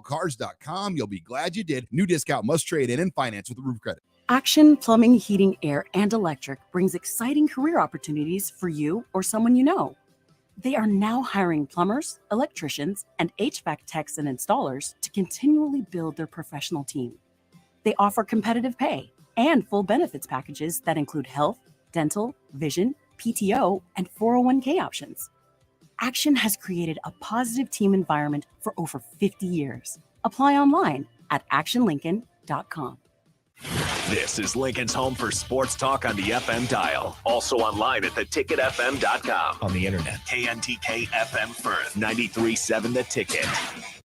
travelcars.com. You'll be glad you did. New discount must trade in and finance with Roof Credit. Action Plumbing, Heating, Air, and Electric brings exciting career opportunities for you or someone you know. They are now hiring plumbers, electricians, and HVAC techs and installers to continually build their professional team. They offer competitive pay and full benefits packages that include health, dental, vision, PTO, and 401k options. Action has created a positive team environment for over 50 years. Apply online at actionlincoln.com. This is Lincoln's home for sports talk on the FM dial. Also online at theticketfm.com. On the internet, KNTK FM Firth, 93.7 The Ticket.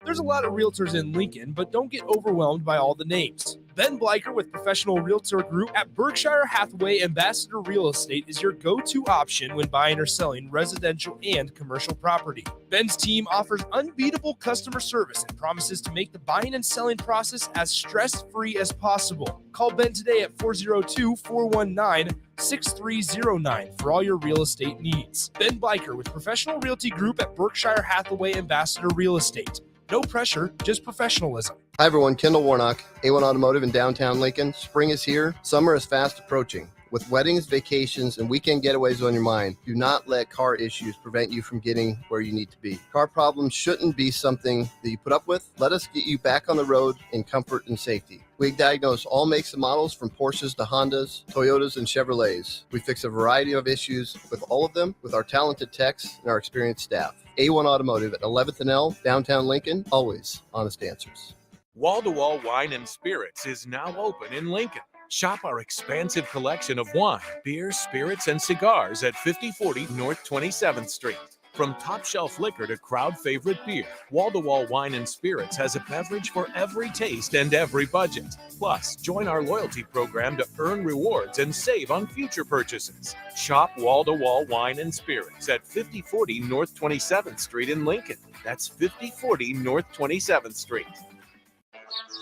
There's a lot of realtors in Lincoln, but don't get overwhelmed by all the names. Ben Bleicher with Professional Realtor Group at Berkshire Hathaway Ambassador Real Estate is your go-to option when buying or selling residential and commercial property. Ben's team offers unbeatable customer service and promises to make the buying and selling process as stress-free as possible. Call Ben today at 402-419-6309 for all your real estate needs. Ben Bleicher with Professional Realty Group at Berkshire Hathaway Ambassador Real Estate. No pressure, just professionalism. Hi everyone, Kendall Warnock, A1 Automotive in downtown Lincoln. Spring is here, summer is fast approaching. With weddings, vacations, and weekend getaways on your mind, do not let car issues prevent you from getting where you need to be. Car problems shouldn't be something that you put up with. Let us get you back on the road in comfort and safety. We diagnose all makes and models from Porsches to Hondas, Toyotas, and Chevrolets. We fix a variety of issues with all of them with our talented techs and our experienced staff. A1 Automotive at 11th and L, downtown Lincoln, always honest answers. Wall-to-Wall Wine and Spirits is now open in Lincoln. Shop our expansive collection of wine, beer, spirits, and cigars at 5040 North 27th Street. From top-shelf liquor to crowd-favorite beer, Wall-to-Wall Wine and Spirits has a beverage for every taste and every budget. Plus, join our loyalty program to earn rewards and save on future purchases. Shop Wall-to-Wall Wine and Spirits at 5040 North 27th Street in Lincoln. That's 5040 North 27th Street.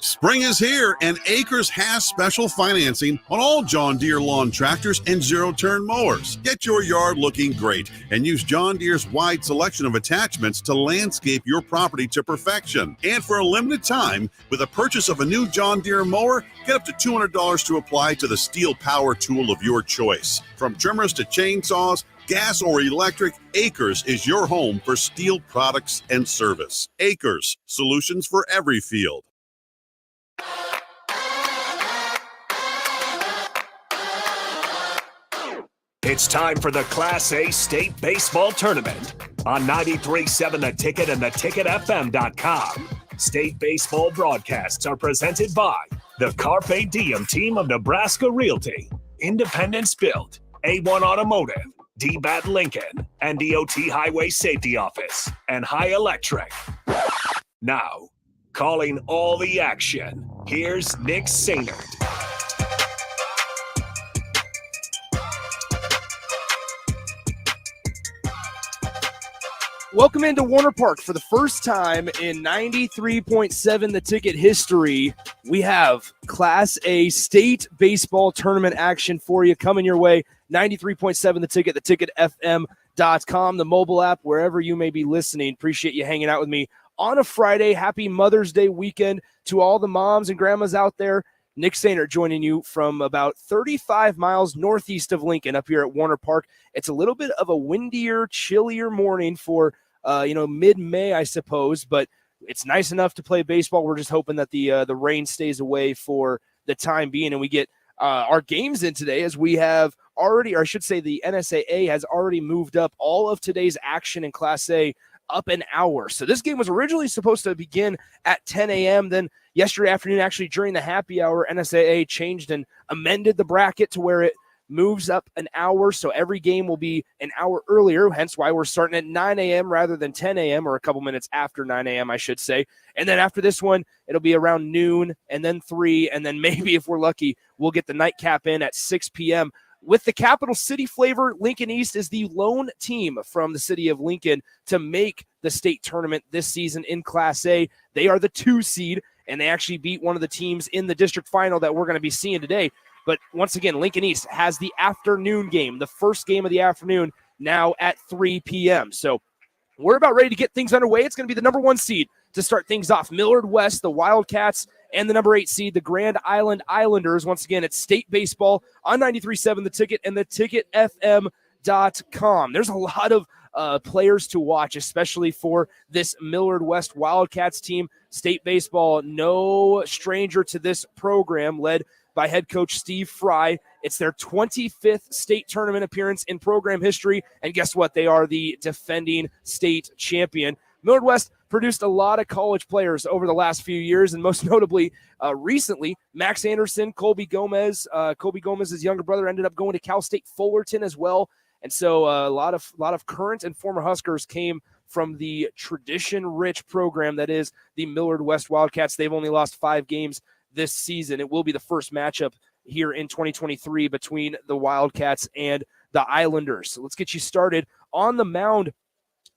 Spring is here, and Acres has special financing on all John Deere lawn tractors and zero-turn mowers. Get your yard looking great and use John Deere's wide selection of attachments to landscape your property to perfection. And for a limited time, with a purchase of a new John Deere mower, get up to $200 to apply to the steel power tool of your choice. From trimmers to chainsaws, gas or electric, Acres is your home for steel products and service. Acres, solutions for every field. It's time for the Class A State Baseball Tournament on 93.7 The Ticket and theticketfm.com. State baseball broadcasts are presented by the Carpe Diem team of Nebraska Realty, Independence Built, A1 Automotive, DBAT Lincoln, and DOT Highway Safety Office, and High Electric. Now, calling all the action, here's Nick Sainert. Welcome into Werner Park for the first time in 93.7 The Ticket history. We have Class A State Baseball Tournament action for you coming your way. 93.7 The Ticket, theticketfm.com, the mobile app, wherever you may be listening. Appreciate you hanging out with me on a Friday. Happy Mother's Day weekend to all the moms and grandmas out there. Nick Sainert joining you from about 35 miles northeast of Lincoln up here at Werner Park. It's a little bit of a windier, chillier morning for, mid-May, I suppose, but it's nice enough to play baseball. We're just hoping that the rain stays away for the time being, and we get our games in today as we have already, or I should say the NSAA has already moved up all of today's action in Class A up an hour. So this game was originally supposed to begin at 10 a.m. Then yesterday afternoon, actually during the happy hour, NSAA changed and amended the bracket to where it moves up an hour. So every game will be an hour earlier, hence why we're starting at 9 a.m. rather than 10 a.m. or a couple minutes after 9 a.m., I should say. And then after this one, it'll be around noon and then 3. And then maybe if we're lucky, we'll get the nightcap in at 6 p.m. With the capital city flavor, Lincoln East is the lone team from the city of Lincoln to make the state tournament this season in Class A. They are the 2 seed, and they actually beat one of the teams in the district final that we're going to be seeing today. But once again, Lincoln East has the afternoon game, the first game of the afternoon, now at 3 p.m. So we're about ready to get things underway. It's going to be the number 1 seed to start things off. Millard West, the Wildcats, and the number 8 seed, the Grand Island Islanders. Once again, it's state baseball on 93.7 The Ticket and theticketfm.com. There's a lot of players to watch, especially for this Millard West Wildcats team. State baseball, no stranger to this program, led by head coach Steve Fry. It's their 25th state tournament appearance in program history, and guess what? They are the defending state champion. Millard West produced a lot of college players over the last few years, and most notably recently, Max Anderson, Colby Gomez. Colby Gomez's younger brother ended up going to Cal State Fullerton as well. And so a lot of current and former Huskers came from the tradition-rich program that is the Millard West Wildcats. They've only lost 5 games this season. It will be the first matchup here in 2023 between the Wildcats and the Islanders. So let's get you started. On the mound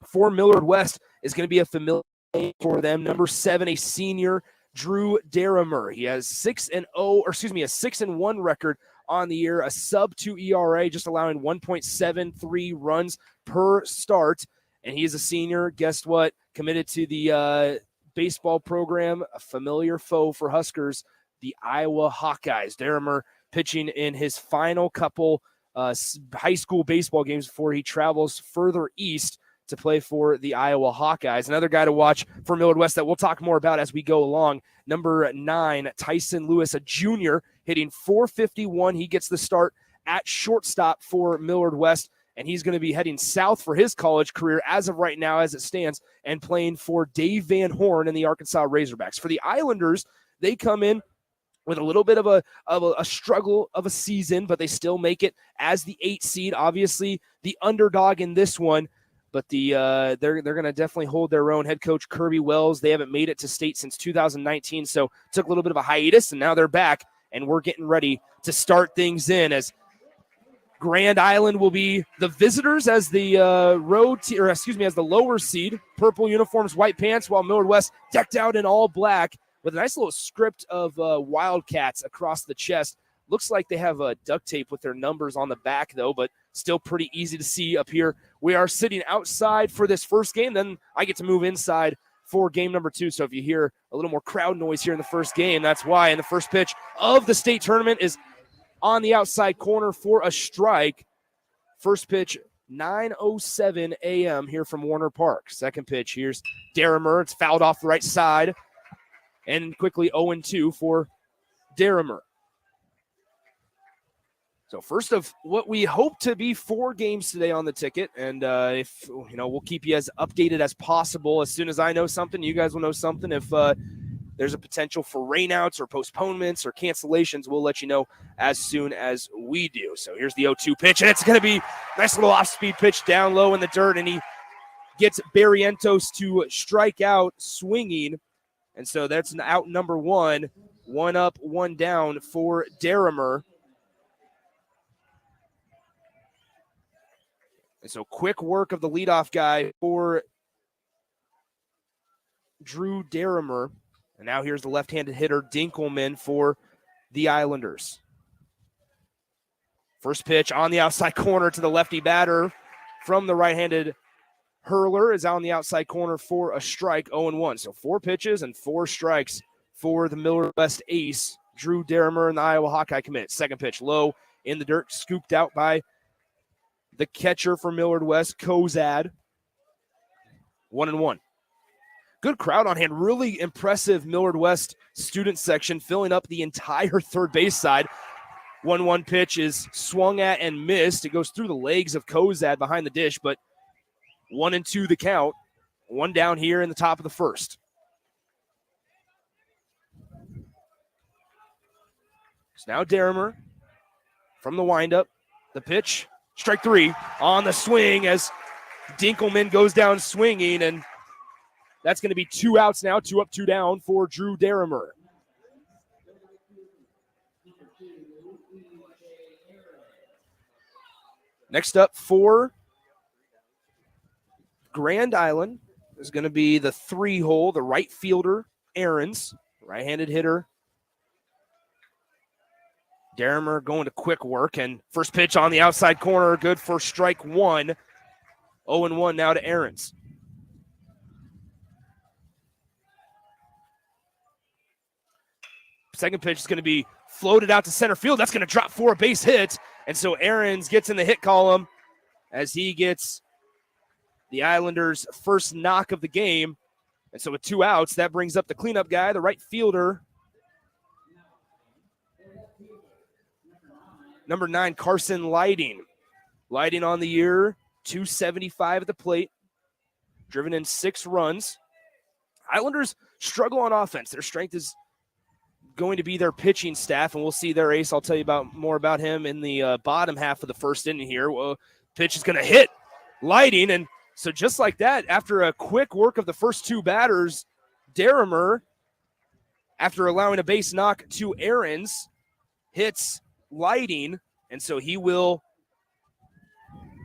for Millard West is going to be a familiar name for them. Number 7, a senior, Drew Derrimer. He has a 6-1 record on the year, a sub-2 ERA, just allowing 1.73 runs per start. And he is a senior. Guess what? Committed to the baseball program, a familiar foe for Huskers, the Iowa Hawkeyes. Derrimer pitching in his final couple high school baseball games before he travels further east to play for the Iowa Hawkeyes. Another guy to watch for Millard West that we'll talk more about as we go along, number 9, Tyson Lewis, a junior, hitting .451. He gets the start at shortstop for Millard West, and he's going to be heading south for his college career as of right now as it stands, and playing for Dave Van Horn and the Arkansas Razorbacks. For the Islanders, they come in with a little bit of a struggle of a season, but they still make it as the 8 seed, obviously the underdog in this one. But they're going to definitely hold their own. Head coach Kirby Wells, they haven't made it to state since 2019, so took a little bit of a hiatus, and now they're back, and we're getting ready to start things in as Grand Island will be the visitors as the as the lower seed. Purple uniforms, white pants, while Millard West decked out in all black with a nice little script of Wildcats across the chest. Looks like they have duct tape with their numbers on the back, though, but still pretty easy to see up here. We are sitting outside for this first game. Then I get to move inside for game number 2. So if you hear a little more crowd noise here in the first game, that's why. And the first pitch of the state tournament is on the outside corner for a strike. First pitch, 9:07 a.m. here from Werner Park. Second pitch, here's Derrimer. It's fouled off the right side. And quickly 0-2 for Derrimer. So first of what we hope to be 4 games today on the ticket, and if we'll keep you as updated as possible. As soon as I know something, you guys will know something. If there's a potential for rainouts or postponements or cancellations, we'll let you know as soon as we do. So here's the 0-2 pitch, and it's going to be a nice little off-speed pitch down low in the dirt, and he gets Barrientos to strike out swinging. And so that's out number 1. 1 up, 1 down for Derrimer. And so quick work of the leadoff guy for Drew Derrimer. And now here's the left-handed hitter, Dinkelman, for the Islanders. First pitch on the outside corner to the lefty batter from the right-handed hurler is out on the outside corner for a strike, 0-1. So 4 pitches and 4 strikes for the Millard West ace, Drew Derrimer, and the Iowa Hawkeye commit. Second pitch low in the dirt, scooped out by the catcher for Millard West, Kozad. 1-1. Good crowd on hand. Really impressive Millard West student section filling up the entire third base side. 1-1 pitch is swung at and missed. It goes through the legs of Kozad behind the dish, but 1-2 the count. 1 down here in the top of the first. So now Derrimer from the windup. The pitch, strike 3 on the swing as Dinkelman goes down swinging, and that's going to be 2 outs now, 2 up, 2 down for Drew Derrimer. Next up for Grand Island is going to be the 3-hole, the right fielder, Aarons, right-handed hitter. Derrimer going to quick work, and first pitch on the outside corner, good for strike 1. 0-1 now to Aarons. Second pitch is going to be floated out to center field. That's going to drop for a base hit. And so Ahrens gets in the hit column as he gets the Islanders' first knock of the game. And so with 2 outs, that brings up the cleanup guy, the right fielder, number 9, Carson Lighting. Lighting on the year, 275 at the plate, driven in 6 runs. Islanders struggle on offense. Their strength is going to be their pitching staff, and we'll see their ace. I'll tell you more about him in the bottom half of the first inning here. Well, pitch is going to hit Lighting, and so just like that, after a quick work of the first 2 batters, Derrimer, after allowing a base knock to Ahrens, hits Lighting, and so he will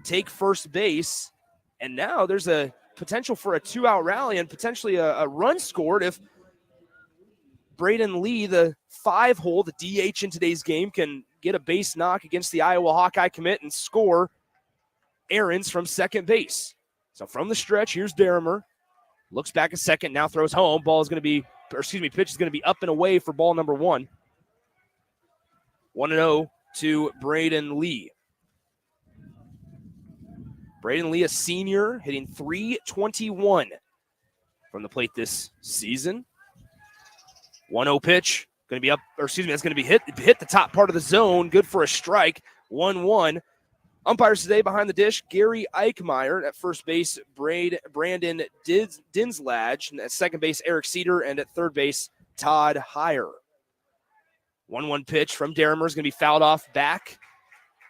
take first base. And now there's a potential for a 2-out rally and potentially a run scored if Braden Lee, the 5-hole, the DH in today's game, can get a base knock against the Iowa Hawkeye commit and score Ahrens from second base. So from the stretch, here's Derrimer. Looks back a second, now throws home. Pitch is going to be up and away for ball number 1. 1-0 to Braden Lee. Braden Lee, a senior, hitting .321 from the plate this season. 1-0 pitch, going to be up, that's going to be hit the top part of the zone. Good for a strike. 1-1. Umpires today behind the dish, Gary Eichmeyer. At first base, Brandon Dinslage. And at second base, Eric Cedar. And at third base, Todd Heyer. 1-1 pitch from Derrimer is going to be fouled off back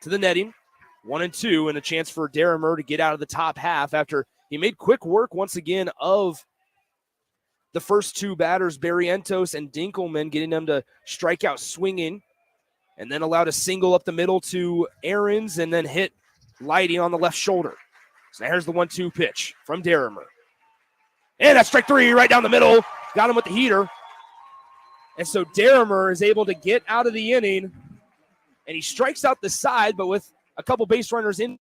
to the netting. 1-2, and a chance for Derrimer to get out of the top half after he made quick work once again of the first 2 batters, Barrientos and Dinkelman, getting them to strike out swinging, and then allowed a single up the middle to Ahrens and then hit Lighting on the left shoulder. So here's the 1-2 pitch from Derrimer. And that's strike 3 right down the middle. Got him with the heater. And so Derrimer is able to get out of the inning, and he strikes out the side, but with a couple base runners in.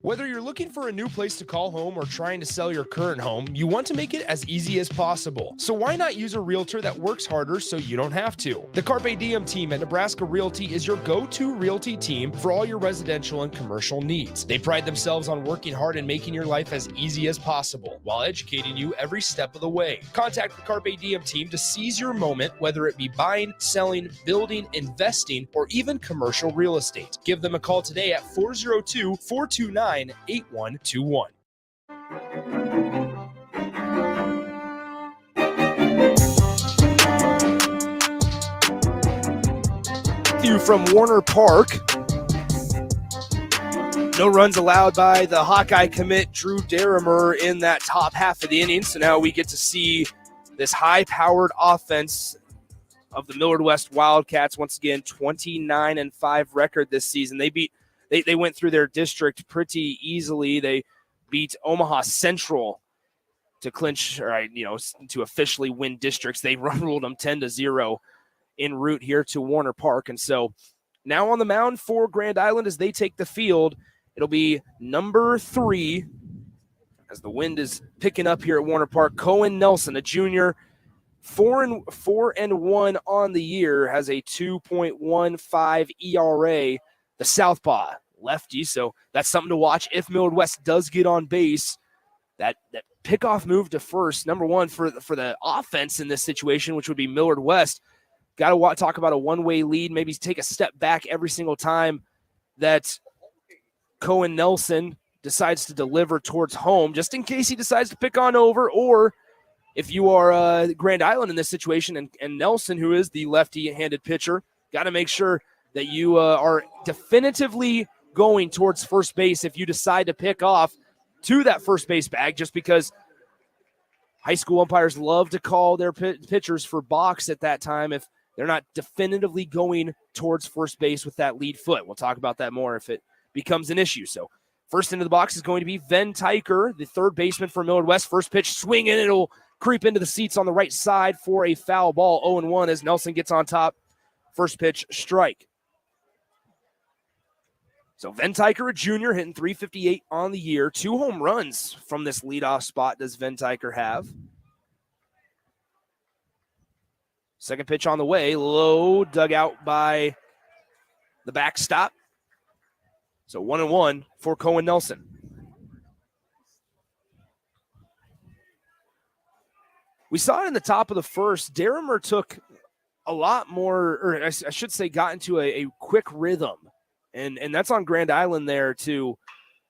Whether you're looking for a new place to call home or trying to sell your current home, you want to make it as easy as possible. So why not use a realtor that works harder so you don't have to? The Carpe Diem team at Nebraska Realty is your go-to realty team for all your residential and commercial needs. They pride themselves on working hard and making your life as easy as possible while educating you every step of the way. Contact the Carpe Diem team to seize your moment, whether it be buying, selling, building, investing, or even commercial real estate. Give them a call today at 402-429-8121. From Werner Park. No runs allowed by the Hawkeye commit, Drew Derrimer, in that top half of the inning. So now we get to see this high-powered offense of the Millard West Wildcats. Once again, 29-5 record this season. They went through their district pretty easily. They beat Omaha Central to clinch, to officially win districts. They ruled them 10-0 en route here to Werner Park. And so now on the mound for Grand Island as they take the field, it'll be number 3 as the wind is picking up here at Werner Park. Cohen Nelson, a junior, 4-1 on the year, has a 2.15 ERA. The southpaw lefty, so that's something to watch. If Millard West does get on base, that pickoff move to first, number 1 for the offense in this situation, which would be Millard West. Got to talk about a one-way lead, maybe take a step back every single time that Cohen Nelson decides to deliver towards home, just in case he decides to pick on over, or if you are Grand Island in this situation and Nelson, who is the lefty-handed pitcher, got to make sure that you are definitively going towards first base if you decide to pick off to that first base bag, just because high school umpires love to call their pitchers for balks at that time if they're not definitively going towards first base with that lead foot. We'll talk about that more if it becomes an issue. So first into the box is going to be Ven Tyker, the third baseman for Millard West. First pitch swinging, it'll creep into the seats on the right side for a foul ball. 0-1 as Nelson gets on top First pitch, strike. So Ventiker, a junior, hitting .358 on the year. 2 home runs from this leadoff spot does Ventiker have. Second pitch on the way, low, dug out by the backstop. So 1-1 for Cohen Nelson. We saw it in the top of the first. Derrimer took a lot more, or I should say got into a quick rhythm. And that's on Grand Island there too.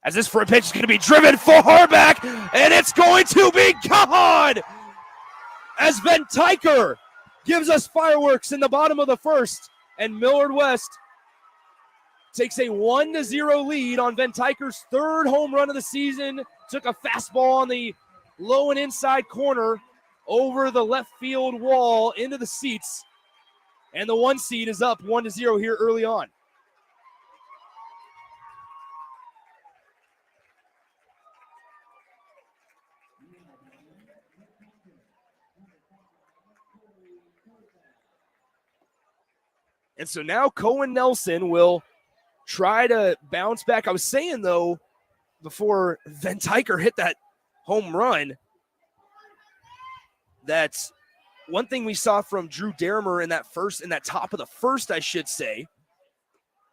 As this for a pitch is going to be driven far back, and it's going to be gone! As Ventiker gives us fireworks in the bottom of the first, and Millard West takes a 1-0 lead on Ventiker's 3rd home run of the season. Took a fastball on the low and inside corner over the left field wall into the seats. And the 1 seed is up 1-0 here early on. And so now Cohen Nelson will try to bounce back. I was saying, though, before Ventiker hit that home run, that one thing we saw from Drew Derrimer in that top of the first, I should say,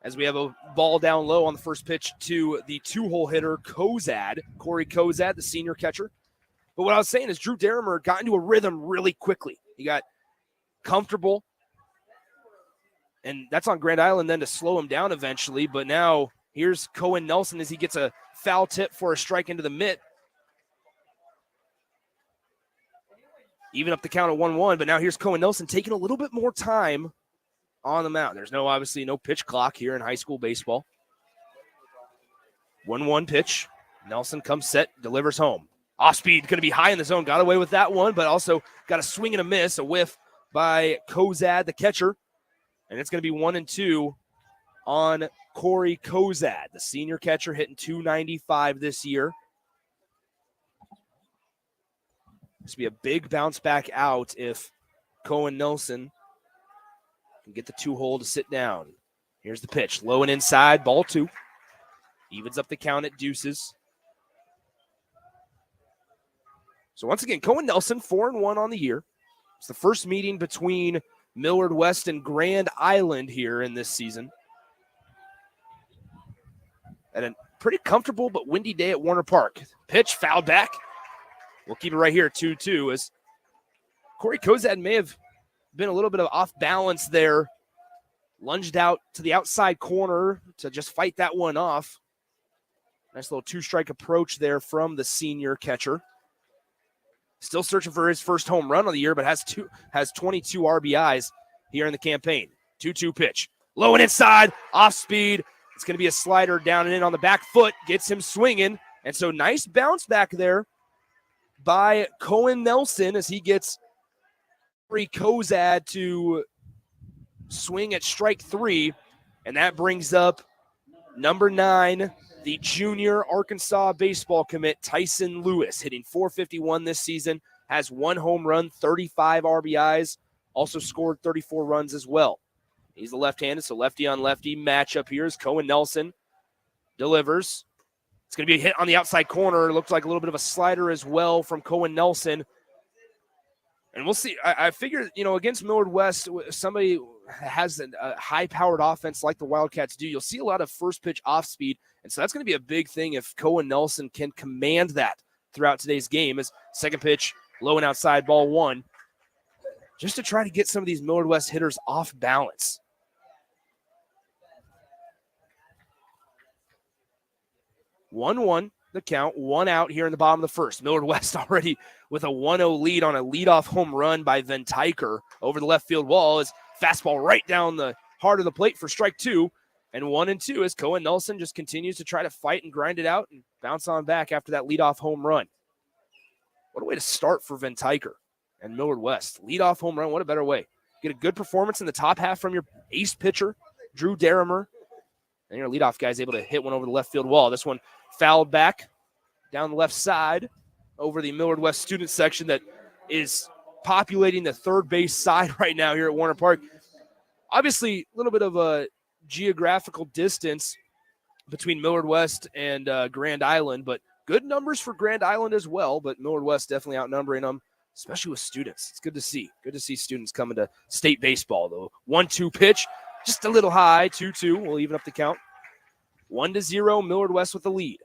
as we have a ball down low on the first pitch to the 2-hole hitter, Corey Kozad, the senior catcher. But what I was saying is Drew Derrimer got into a rhythm really quickly. He got comfortable. And that's on Grand Island then to slow him down eventually. But now here's Cohen Nelson as he gets a foul tip for a strike into the mitt. Even up the count at 1-1. But now here's Cohen Nelson taking a little bit more time on the mound. There's obviously no pitch clock here in high school baseball. 1-1 pitch. Nelson comes set, delivers home. Off speed, going to be high in the zone. Got away with that one, but also got a swing and a miss, a whiff by Kozad, the catcher. And it's going to be 1-2 on Corey Kozad, the senior catcher, hitting .295 this year. This will be a big bounce back out if Cohen Nelson can get the 2-hole to sit down. Here's the pitch, low and inside, ball 2. Evens up the count at deuces. So once again, Cohen Nelson, 4-1 on the year. It's the first meeting between Millard West and Grand Island here in this season. At a pretty comfortable but windy day at Werner Park. Pitch, fouled back. We'll keep it right here, 2-2, as Corey Kozad may have been a little bit of off balance there. Lunged out to the outside corner to just fight that one off. Nice little 2-strike approach there from the senior catcher. Still searching for his first home run of the year, but has 22 RBIs here in the campaign. 2-2 pitch. Low and inside, off speed. It's going to be a slider down and in on the back foot. Gets him swinging. And so nice bounce back there by Cohen Nelson as he gets Corey Kozad to swing at strike 3. And that brings up number 9, the junior Arkansas baseball commit, Tyson Lewis, hitting .451 this season, has 1 home run, 35 RBIs, also scored 34 runs as well. He's the left-handed, so lefty on lefty matchup here as Cohen Nelson delivers. It's going to be a hit on the outside corner. It looks like a little bit of a slider as well from Cohen Nelson. And we'll see. I figure, against Millard West, somebody has a high-powered offense like the Wildcats do. You'll see a lot of first-pitch off-speed, and so that's going to be a big thing if Cohen Nelson can command that throughout today's game. As second pitch, low and outside, ball 1, just to try to get some of these Millard West hitters off balance. One, the count, 1 out here in the bottom of the first. Millard West already with a 1-0 lead on a leadoff home run by Ventiker over the left field wall. Is fastball right down the heart of the plate for strike 2. And 1-2 as Cohen Nelson just continues to try to fight and grind it out and bounce on back after that leadoff home run. What a way to start for Ventiker and Millard West. Leadoff home run, what a better way. Get a good performance in the top half from your ace pitcher, Drew Derrimer. And your leadoff guy is able to hit one over the left field wall. This one fouled back down the left side over the Millard West student section that is populating the third base side right now here at Werner Park. obviously a little bit of a geographical distance between Millard West and Grand Island, but good numbers for Grand Island as well. But Millard West definitely outnumbering them, especially with students. It's good to see. Good to see students coming to state baseball, though. 1-2 pitch, just a little high. 2-2. We'll even up the count. 1-0, Millard West with the lead.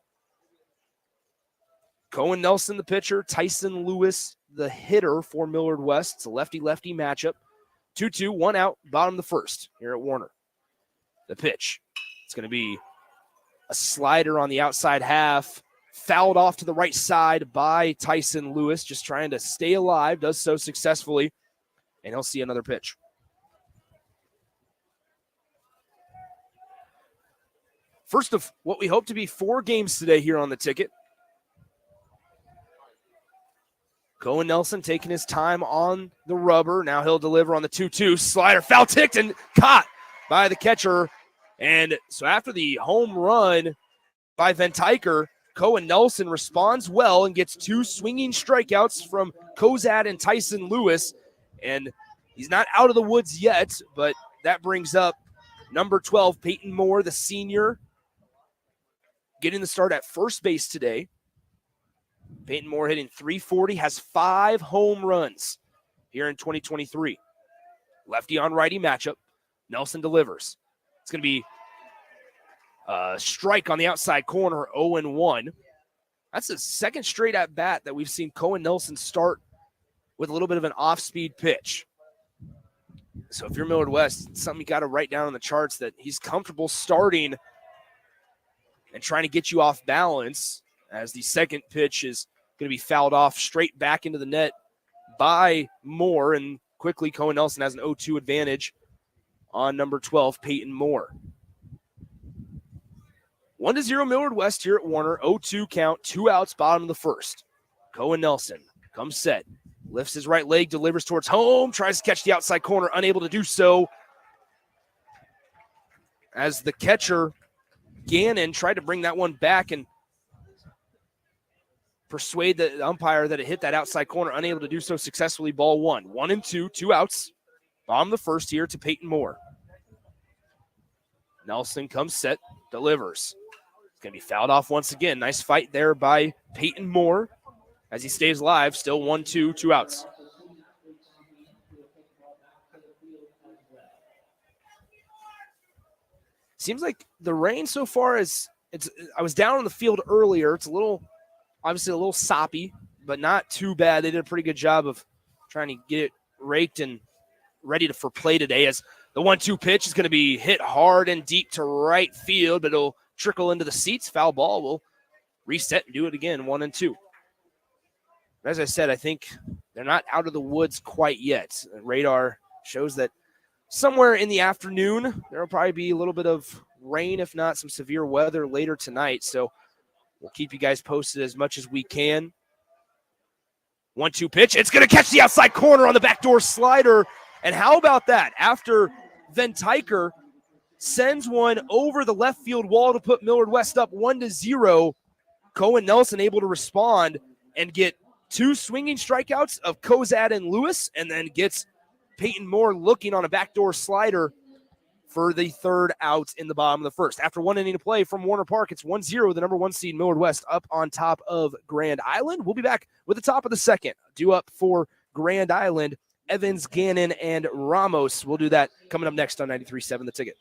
Cohen Nelson, the pitcher. Tyson Lewis, the hitter for Millard West. It's a lefty-lefty matchup. 2-2, 1 out, bottom of the first here at Warner. The pitch. It's going to be a slider on the outside half, fouled off to the right side by Tyson Lewis, just trying to stay alive, does so successfully, and he'll see another pitch. First of what we hope to be 4 games today here on the ticket. Cohen Nelson taking his time on the rubber. Now he'll deliver on the 2-2. Slider foul ticked and caught by the catcher. And so after the home run by Van Tyker, Cohen Nelson responds well and gets 2 swinging strikeouts from Kozad and Tyson Lewis. And he's not out of the woods yet, but that brings up number 12, Peyton Moore, the senior, getting the start at first base today. Peyton Moore hitting .340, has 5 home runs here in 2023. Lefty on righty matchup. Nelson delivers. It's going to be a strike on the outside corner, 0-1. That's the second straight at bat that we've seen Cohen Nelson start with a little bit of an off-speed pitch. So if you're Millard West, it's something you got to write down on the charts, that he's comfortable starting and trying to get you off balance, as the second pitch is going to be fouled off straight back into the net by Moore. And quickly, Cohen Nelson has an 0-2 advantage on number 12, Peyton Moore. 1-0 Millard West here at Warner. 0-2 count, 2 outs, bottom of the first. Cohen Nelson comes set, lifts his right leg, delivers towards home, tries to catch the outside corner, unable to do so, as the catcher, Gannon, tried to bring that one back and persuade the umpire that it hit that outside corner, unable to do so successfully. Ball 1. 1-2, 2 outs. Bottom of the first here to Peyton Moore. Nelson comes set, delivers. It's going to be fouled off once again. Nice fight there by Peyton Moore as he stays alive. Still 1-2, 2 outs. Seems like the rain so far is, I was down on the field earlier. It's obviously a little soppy, but not too bad. They did a pretty good job of trying to get it raked and ready for play today, as the 1-2 pitch is going to be hit hard and deep to right field, but it'll trickle into the seats. Foul ball. Will reset and do it again, 1-2. As I said, I think they're not out of the woods quite yet. Radar shows that somewhere in the afternoon, there will probably be a little bit of rain, if not some severe weather later tonight. So we'll keep you guys posted as much as we can. 1-2 pitch. It's going to catch the outside corner on the backdoor slider. And how about that? After Van Tyker sends one over the left field wall to put Millard West up 1-0, Cohen Nelson able to respond and get 2 swinging strikeouts of Kozad and Lewis, and then gets Peyton Moore looking on a backdoor slider for the 3rd out in the bottom of the first. After 1 inning to play from Werner Park, it's 1-0, the number 1 seed Millard West up on top of Grand Island. We'll be back with the top of the second. Due up for Grand Island, Evans, Gannon, and Ramos. We'll do that coming up next on 93.7 The Ticket.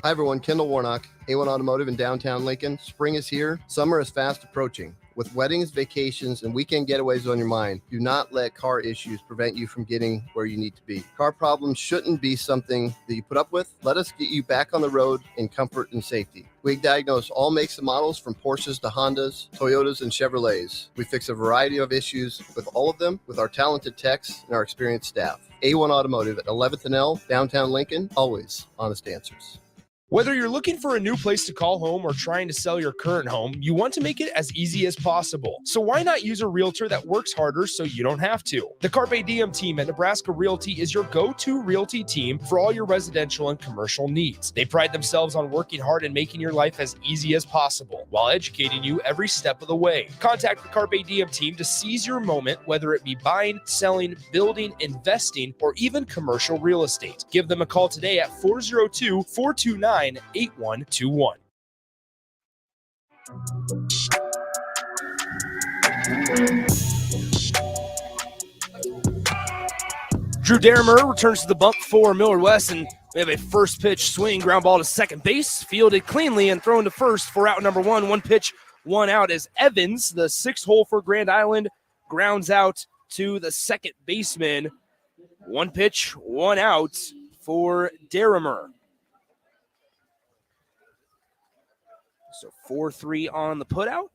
Hi, everyone. Kendall Warnock, A1 Automotive in downtown Lincoln. Spring is here. Summer is fast approaching. With weddings, vacations, and weekend getaways on your mind, do not let car issues prevent you from getting where you need to be. Car problems shouldn't be something that you put up with. Let us get you back on the road in comfort and safety. We diagnose all makes and models, from Porsches to Hondas, Toyotas, and Chevrolets. We fix a variety of issues with all of them with our talented techs and our experienced staff. A1 Automotive at 11th and L, downtown Lincoln. Always honest answers. Whether you're looking for a new place to call home or trying to sell your current home, you want to make it as easy as possible. So why not use a realtor that works harder so you don't have to? The Carpe Diem team at Nebraska Realty is your go-to realty team for all your residential and commercial needs. They pride themselves on working hard and making your life as easy as possible while educating you every step of the way. Contact the Carpe Diem team to seize your moment, whether it be buying, selling, building, investing, or even commercial real estate. Give them a call today at 402-429-8121. Drew Derrimer returns to the bump for Millard West, and we have a first pitch swing, ground ball to second base, fielded cleanly and thrown to first for out number one. One pitch, one out as Evans, the sixth hole for Grand Island, grounds out to the second baseman. One pitch, one out for Derrimer. So 4-3 on the putout,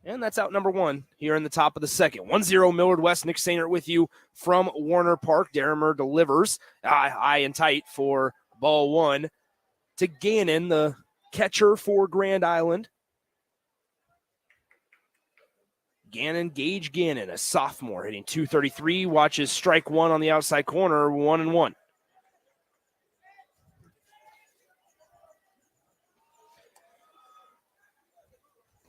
and that's out number one here in the top of the second. 1-0 Millard West. Nick Sainert with you from Werner Park. Derrimer delivers high and tight for ball one to Gannon, the catcher for Grand Island. Gage Gannon, a sophomore, hitting .233, watches strike one on the outside corner, 1-1.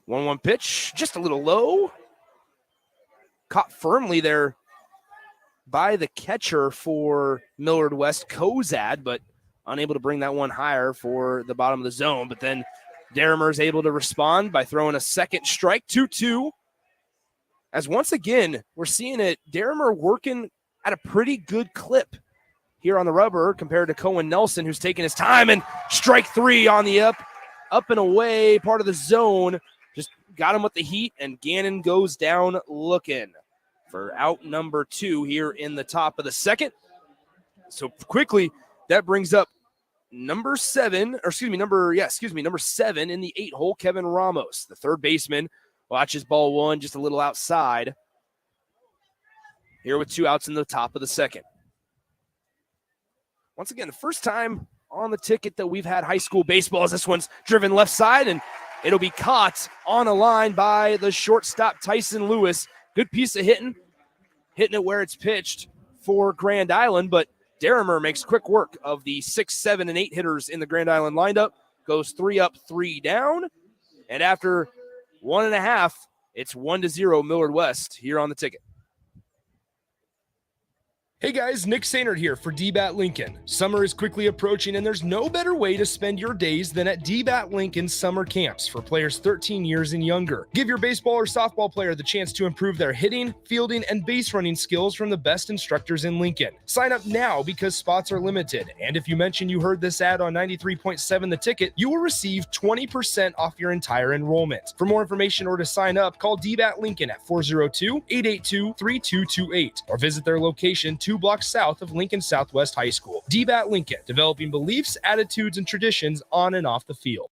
1-1 pitch, just a little low. Caught firmly there by the catcher for Millard West, Kozad, but unable to bring that one higher for the bottom of the zone. But then Derrimer is able to respond by throwing a second strike, 2-2. As once again, we're seeing it, Derrimer working at a pretty good clip here on the rubber compared to Cohen Nelson, who's taking his time, and strike three on the up and away, part of the zone. Just got him with the heat, and Gannon goes down looking for out number two here in the top of the second. So quickly, that brings up number seven in the 8-hole, Kevin Ramos, the third baseman, watches ball one just a little outside here with two outs in the top of the second. Once again, the first time on the ticket that we've had high school baseball is this one's driven left side, and it'll be caught on a line by the shortstop, Tyson Lewis. Good piece of hitting it where it's pitched for Grand Island, but Derrimer makes quick work of the 6, 7, and 8 hitters in the Grand Island lineup. Goes 3 up, 3 down, and after 1.5, it's 1-0 Millard West here on the ticket. Hey guys, Nick Sainert here for DBAT Lincoln. Summer is quickly approaching, and there's no better way to spend your days than at DBAT Lincoln summer camps for players 13 years and younger. Give your baseball or softball player the chance to improve their hitting, fielding, and base running skills from the best instructors in Lincoln. Sign up now because spots are limited, and if you mention you heard this ad on 93.7 The Ticket, you will receive 20% off your entire enrollment. For more information or to sign up, call DBAT Lincoln at 402-882-3228 or visit their location 2 blocks south of Lincoln Southwest High School. DBAT Lincoln, developing beliefs, attitudes, and traditions on and off the field.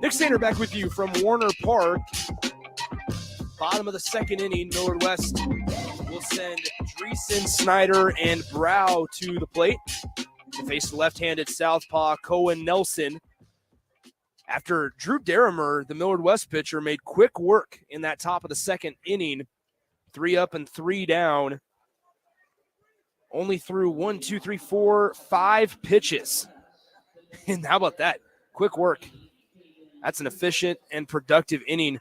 Nick Sainert back with you from Werner Park. Bottom of the second inning, Millard West will send Dreesen, Snyder, and Brow to the plate to face the left-handed southpaw Cohen Nelson. After Drew Derrimer, the Millard West pitcher, made quick work in that top of the second inning, 3 up and 3 down. Only threw 1, 2, 3, 4, 5 pitches. And how about that? Quick work. That's an efficient and productive inning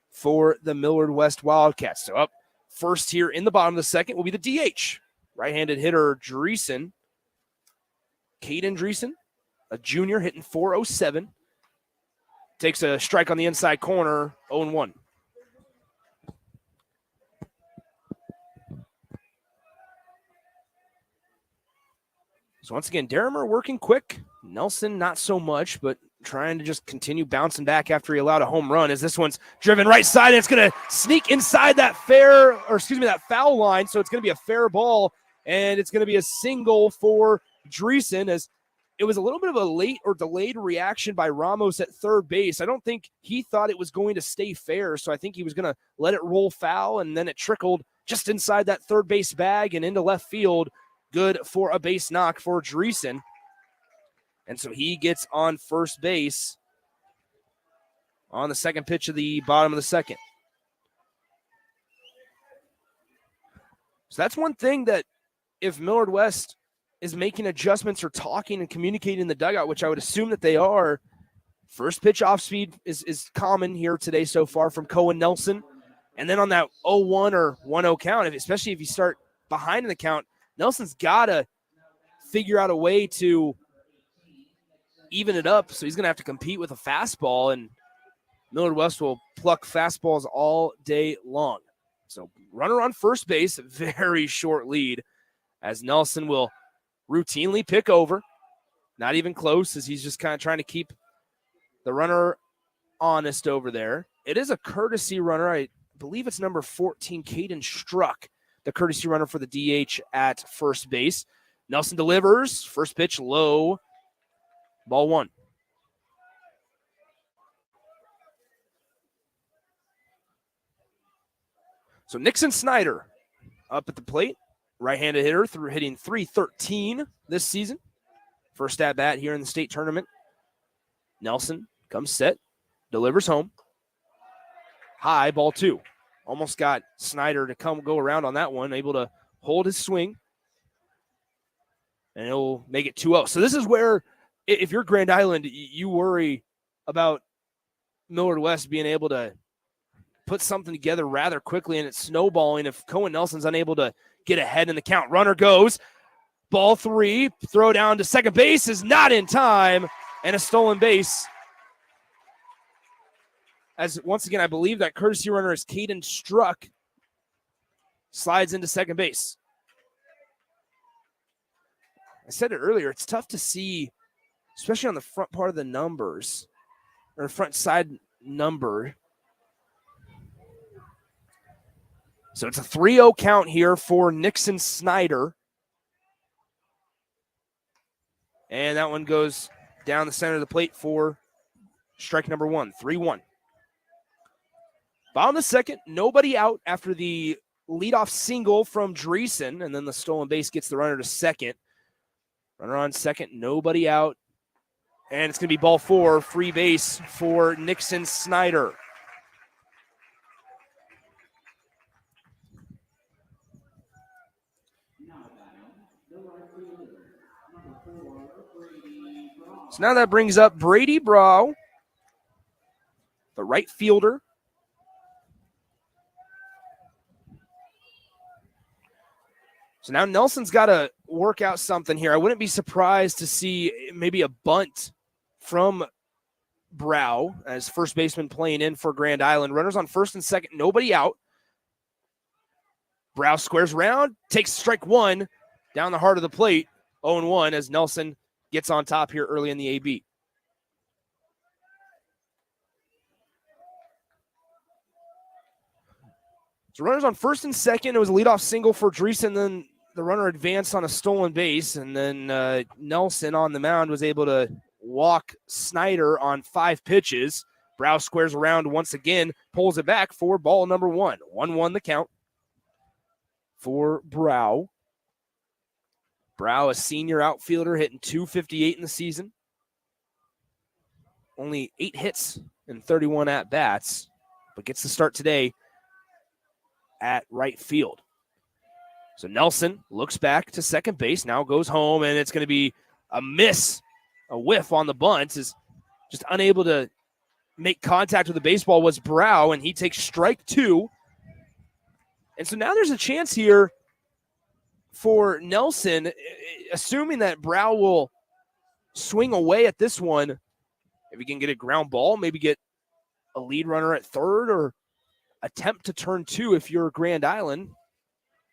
for the Millard West Wildcats. So up first here in the bottom of the second will be the DH. Right-handed hitter Dreesen. Caden Dreesen, a junior, hitting .407. Takes a strike on the inside corner, 0-1. So once again, Derrimer working quick. Nelson not so much, but trying to just continue bouncing back after he allowed a home run, as this one's driven right side, and it's going to sneak inside that that foul line. So it's going to be a fair ball, and it's going to be a single for Dreesen, as it was a little bit of a late or delayed reaction by Ramos at third base. I don't think he thought it was going to stay fair, so I think he was going to let it roll foul, and then it trickled just inside that third base bag and into left field. Good for a base knock for Dreesen. And so he gets on first base on the second pitch of the bottom of the second. So that's one thing that if Millard West is making adjustments or talking and communicating in the dugout, which I would assume that they are, first pitch off speed is common here today so far from Cohen Nelson. And then on that 0-1 or 1-0 count, especially if you start behind in the count, Nelson's got to figure out a way to even it up. So he's going to have to compete with a fastball, and Millard West will pluck fastballs all day long. So runner on first base, very short lead as Nelson will routinely pick over. Not even close, as he's just kind of trying to keep the runner honest over there. It is a courtesy runner. I believe it's number 14, Caden Struck, the courtesy runner for the DH at first base. Nelson delivers. First pitch low. Ball one. So Nixon Snyder up at the plate. Right-handed hitter hitting .313 this season. First at bat here in the state tournament. Nelson comes set. Delivers home. High, ball two. Almost got Snyder to go around on that one. Able to hold his swing. And he'll make it 2-0. So this is where, if you're Grand Island, you worry about Millard West being able to put something together rather quickly, and it's snowballing if Cohen Nelson's unable to get ahead in the count. Runner goes. Ball three. Throw down to second base is not in time, and a stolen base. As once again, I believe that courtesy runner is Caden Struck. Slides into second base. I said it earlier, it's tough to see, especially on the front part of the numbers, or front side number. So it's a 3-0 count here for Nixon Snyder. And that one goes down the center of the plate for strike number one, 3-1. Bottom of the second, nobody out after the leadoff single from Dreesen, and then the stolen base gets the runner to second. Runner on second, nobody out. And it's going to be ball four, free base for Nixon Snyder. So now that brings up Brady Brow, the right fielder. So now Nelson's got to work out something here. I wouldn't be surprised to see maybe a bunt from Brow as first baseman playing in for Grand Island. Runners on first and second, nobody out. Brow squares around, takes strike one down the heart of the plate, 0-1 as Nelson gets on top here early in the AB. So runners on first and second. It was a leadoff single for Dreesen, then the runner advanced on a stolen base, and then Nelson on the mound was able to walk Snyder on 5 pitches. Brow squares around once again, pulls it back for ball number 1. 1-1 the count for Brow. Brow, a senior outfielder, hitting .258 in the season. Only 8 hits and 31 at-bats, but gets the start today at right field. So Nelson looks back to second base, now goes home, and it's going to be a miss, a whiff on the bunt. Is just unable to make contact with the baseball was Brow, and he takes strike 2. And so now there's a chance here for Nelson, assuming that Brow will swing away at this one. If he can get a ground ball, maybe get a lead runner at third, or attempt to turn 2 if you're Grand Island.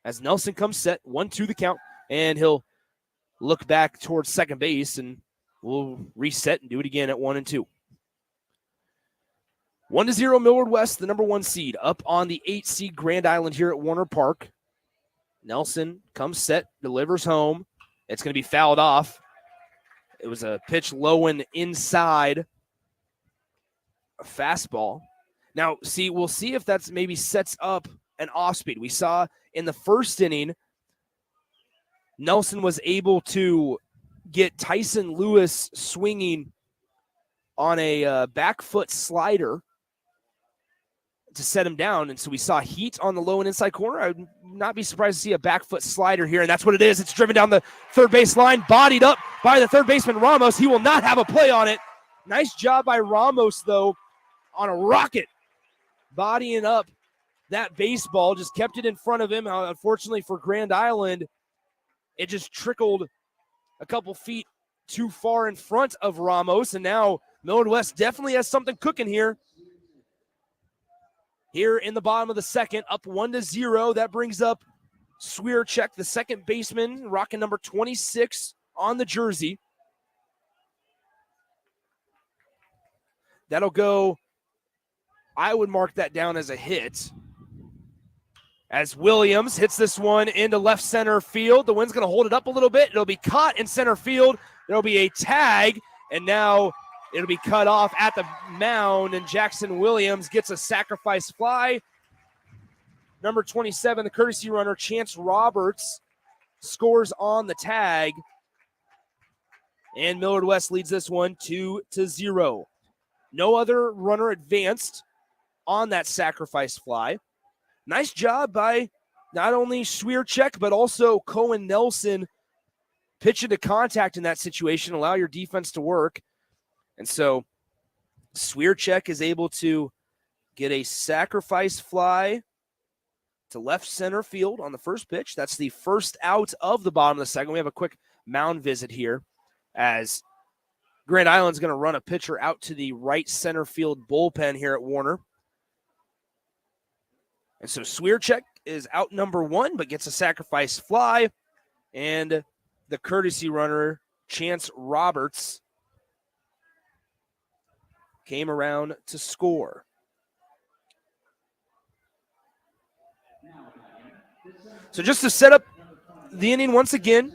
As Nelson comes set, 1-2 the count, and he'll look back towards second base, and we'll reset and do it again at 1-2. 1-0 Millard West, the number 1 seed, up on the 8 seed Grand Island here at Werner Park. Nelson comes set, delivers home. It's going to be fouled off. It was a pitch low and inside, a fastball. Now, we'll see if that's maybe sets up an off speed. We saw in the first inning, Nelson was able to get Tyson Lewis swinging on a back foot slider to set him down. And so we saw heat on the low and inside corner. I would not be surprised to see a back foot slider here. And that's what it is. It's driven down the third base line, bodied up by the third baseman Ramos. He will not have a play on it. Nice job by Ramos, though, on a rocket, bodying up that baseball. Just kept it in front of him. Unfortunately for Grand Island, it just trickled a couple feet too far in front of Ramos. And now Millard West definitely has something cooking here. Here in the bottom of the second, up 1-0. That brings up Swierczek, the second baseman, rocking number 26 on the jersey. That'll go, I would mark that down as a hit. As Williams hits this one into left center field. The wind's going to hold it up a little bit. It'll be caught in center field. There'll be a tag, and now it'll be cut off at the mound, and Jackson Williams gets a sacrifice fly. Number 27, the courtesy runner, Chance Roberts, scores on the tag. And Millard West leads this one 2-0. No other runner advanced on that sacrifice fly. Nice job by not only Swierczek, but also Cohen Nelson pitching to contact in that situation, allow your defense to work. And so Swierczek is able to get a sacrifice fly to left center field on the first pitch. That's the first out of the bottom of the second. We have a quick mound visit here as Grand Island's going to run a pitcher out to the right center field bullpen here at Warner. And so Swierczek is out number one, but gets a sacrifice fly. And the courtesy runner, Chance Roberts, came around to score. So just to set up the inning once again,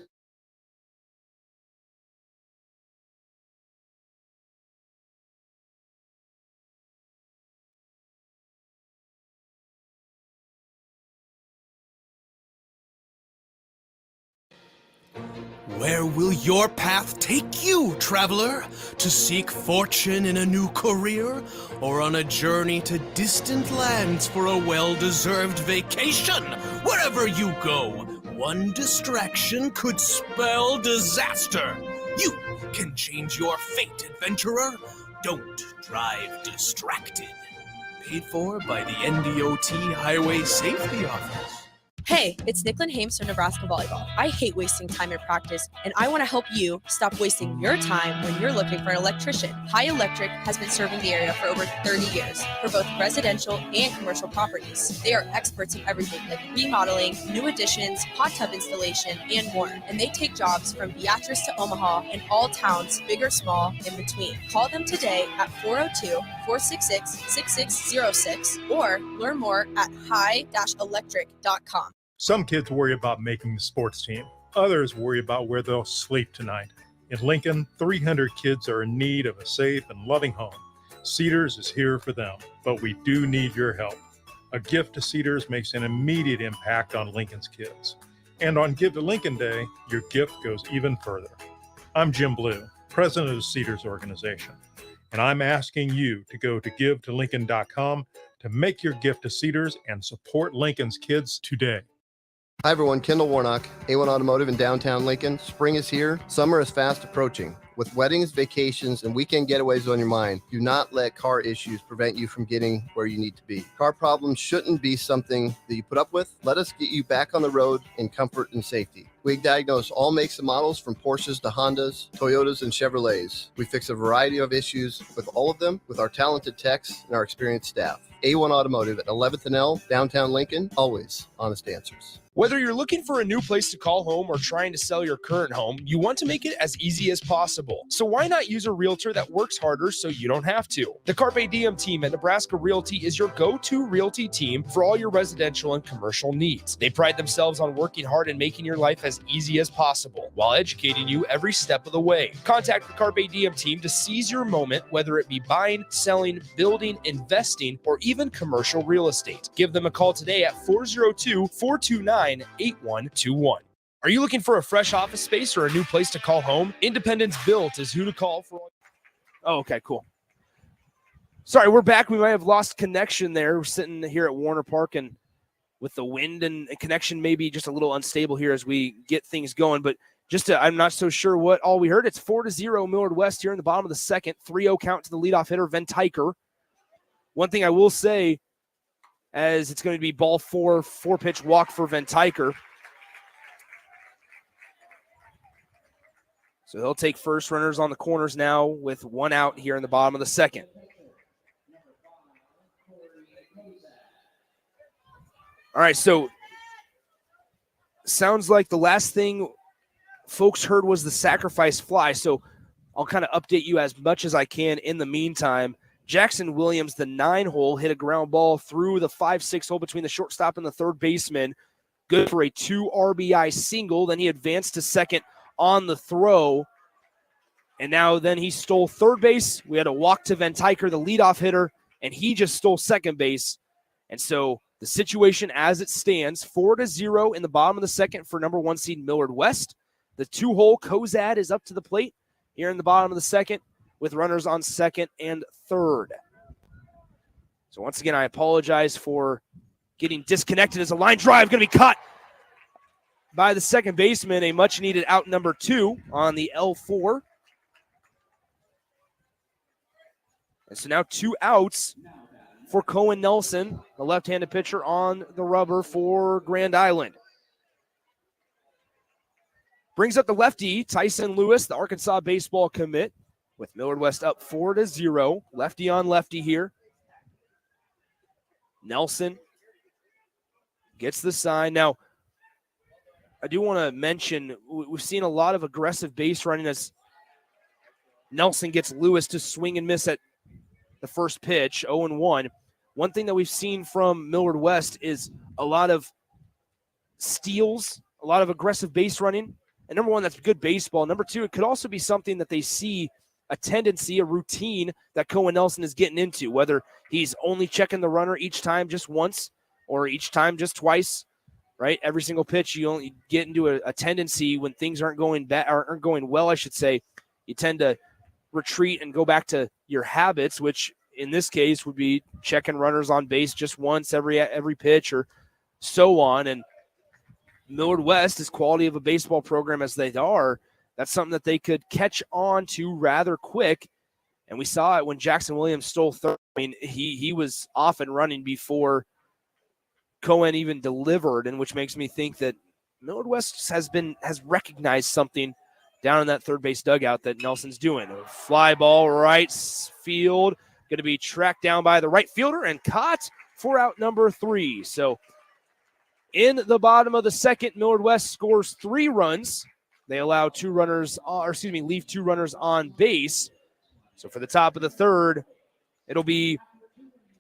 where will your path take you, traveler? To seek fortune in a new career? Or on a journey to distant lands for a well-deserved vacation? Wherever you go, one distraction could spell disaster. You can change your fate, adventurer. Don't drive distracted. Paid for by the NDOT Highway Safety Office. Hey, it's Nicklin Hames from Nebraska Volleyball. I hate wasting time in practice, and I want to help you stop wasting your time when you're looking for an electrician. High Electric has been serving the area for over 30 years for both residential and commercial properties. They are experts in everything like remodeling, new additions, hot tub installation, and more. And they take jobs from Beatrice to Omaha and all towns, big or small, in between. Call them today at 402-466-6606 or learn more at high-electric.com. Some kids worry about making the sports team. Others worry about where they'll sleep tonight. In Lincoln, 300 kids are in need of a safe and loving home. Cedars is here for them, but we do need your help. A gift to Cedars makes an immediate impact on Lincoln's kids. And on Give to Lincoln Day, your gift goes even further. I'm Jim Blue, president of the Cedars organization, and I'm asking you to go to givetolincoln.com to make your gift to Cedars and support Lincoln's kids today. Hi everyone, Kendall Warnock, A1 Automotive in downtown Lincoln. Spring is here. Summer is fast approaching. With weddings, vacations, and weekend getaways on your mind, do not let car issues prevent you from getting where you need to be. Car problems shouldn't be something that you put up with. Let us get you back on the road in comfort and safety. We diagnose all makes and models from Porsches to Hondas, Toyotas, and Chevrolets. We fix a variety of issues with all of them with our talented techs and our experienced staff. A1 Automotive at 11th and L, downtown Lincoln, always honest answers. Whether you're looking for a new place to call home or trying to sell your current home, you want to make it as easy as possible. So why not use a realtor that works harder so you don't have to? The Carpe Diem team at Nebraska Realty is your go-to realty team for all your residential and commercial needs. They pride themselves on working hard and making your life as easy as possible while educating you every step of the way. Contact the Carpe Diem team to seize your moment, whether it be buying, selling, building, investing, or even commercial real estate. Give them a call today at 402-429-8121. Are you looking for a fresh office space or a new place to call home? Independence Built is who to call for all. Oh, okay, cool. Sorry, we're back. We might have lost connection there. We're sitting here at Werner Park, and with the wind and connection maybe just a little unstable here as we get things going. But I'm not so sure what all we heard. It's 4-0 Millard West here in the bottom of the second. 3-0 count to the leadoff hitter, Ventiker. One thing I will say, as it's going to be ball 4-pitch walk for Ventiker. So he'll take first. Runners on the corners now with one out here in the bottom of the second. All right, so sounds like the last thing folks heard was the sacrifice fly, so I'll kind of update you as much as I can in the meantime. Jackson Williams, the 9-hole, hit a ground ball through the 5-6 hole between the shortstop and the third baseman. Good for a 2 RBI single. Then he advanced to second on the throw. And now then he stole third base. We had a walk to Ventiker, the leadoff hitter, and he just stole second base. And so the situation as it stands, 4-0 in the bottom of the second for number 1 seed Millard West. The 2-hole Kozad is up to the plate here in the bottom of the second, with runners on second and third. So once again, I apologize for getting disconnected as a line drive going to be caught by the second baseman, a much-needed out number 2 on the L4. And so now 2 outs for Cohen Nelson, the left-handed pitcher on the rubber for Grand Island. Brings up the lefty, Tyson Lewis, the Arkansas baseball commit, with Millard West up 4-0. Lefty on lefty here. Nelson gets the sign. Now, I do want to mention, we've seen a lot of aggressive base running as Nelson gets Lewis to swing and miss at the first pitch, 0-1. One thing that we've seen from Millard West is a lot of steals, a lot of aggressive base running. And number 1, that's good baseball. Number 2, it could also be something that they see a tendency, a routine that Cohen Nelson is getting into, whether he's only checking the runner each time just once or each time just twice, right? Every single pitch, you only get into a tendency when things aren't going bad or aren't going well, I should say. You tend to retreat and go back to your habits, which in this case would be checking runners on base just once every pitch or so on. And Millard West, as quality of a baseball program as they are, that's something that they could catch on to rather quick. And we saw it when Jackson Williams stole third. I mean, he was off and running before Cohen even delivered, and which makes me think that Millard West has recognized something down in that third base dugout that Nelson's doing. A fly ball right field, going to be tracked down by the right fielder and caught for out number 3. So in the bottom of the second, Millard West scores 3 runs. They allow leave 2 runners on base. So for the top of the third, it'll be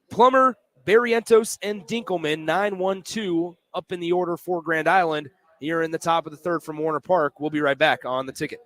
Plummer, Barrientos, and Dinkelman, 9-1-2 up in the order for Grand Island here in the top of the third from Werner Park. We'll be right back on The Ticket.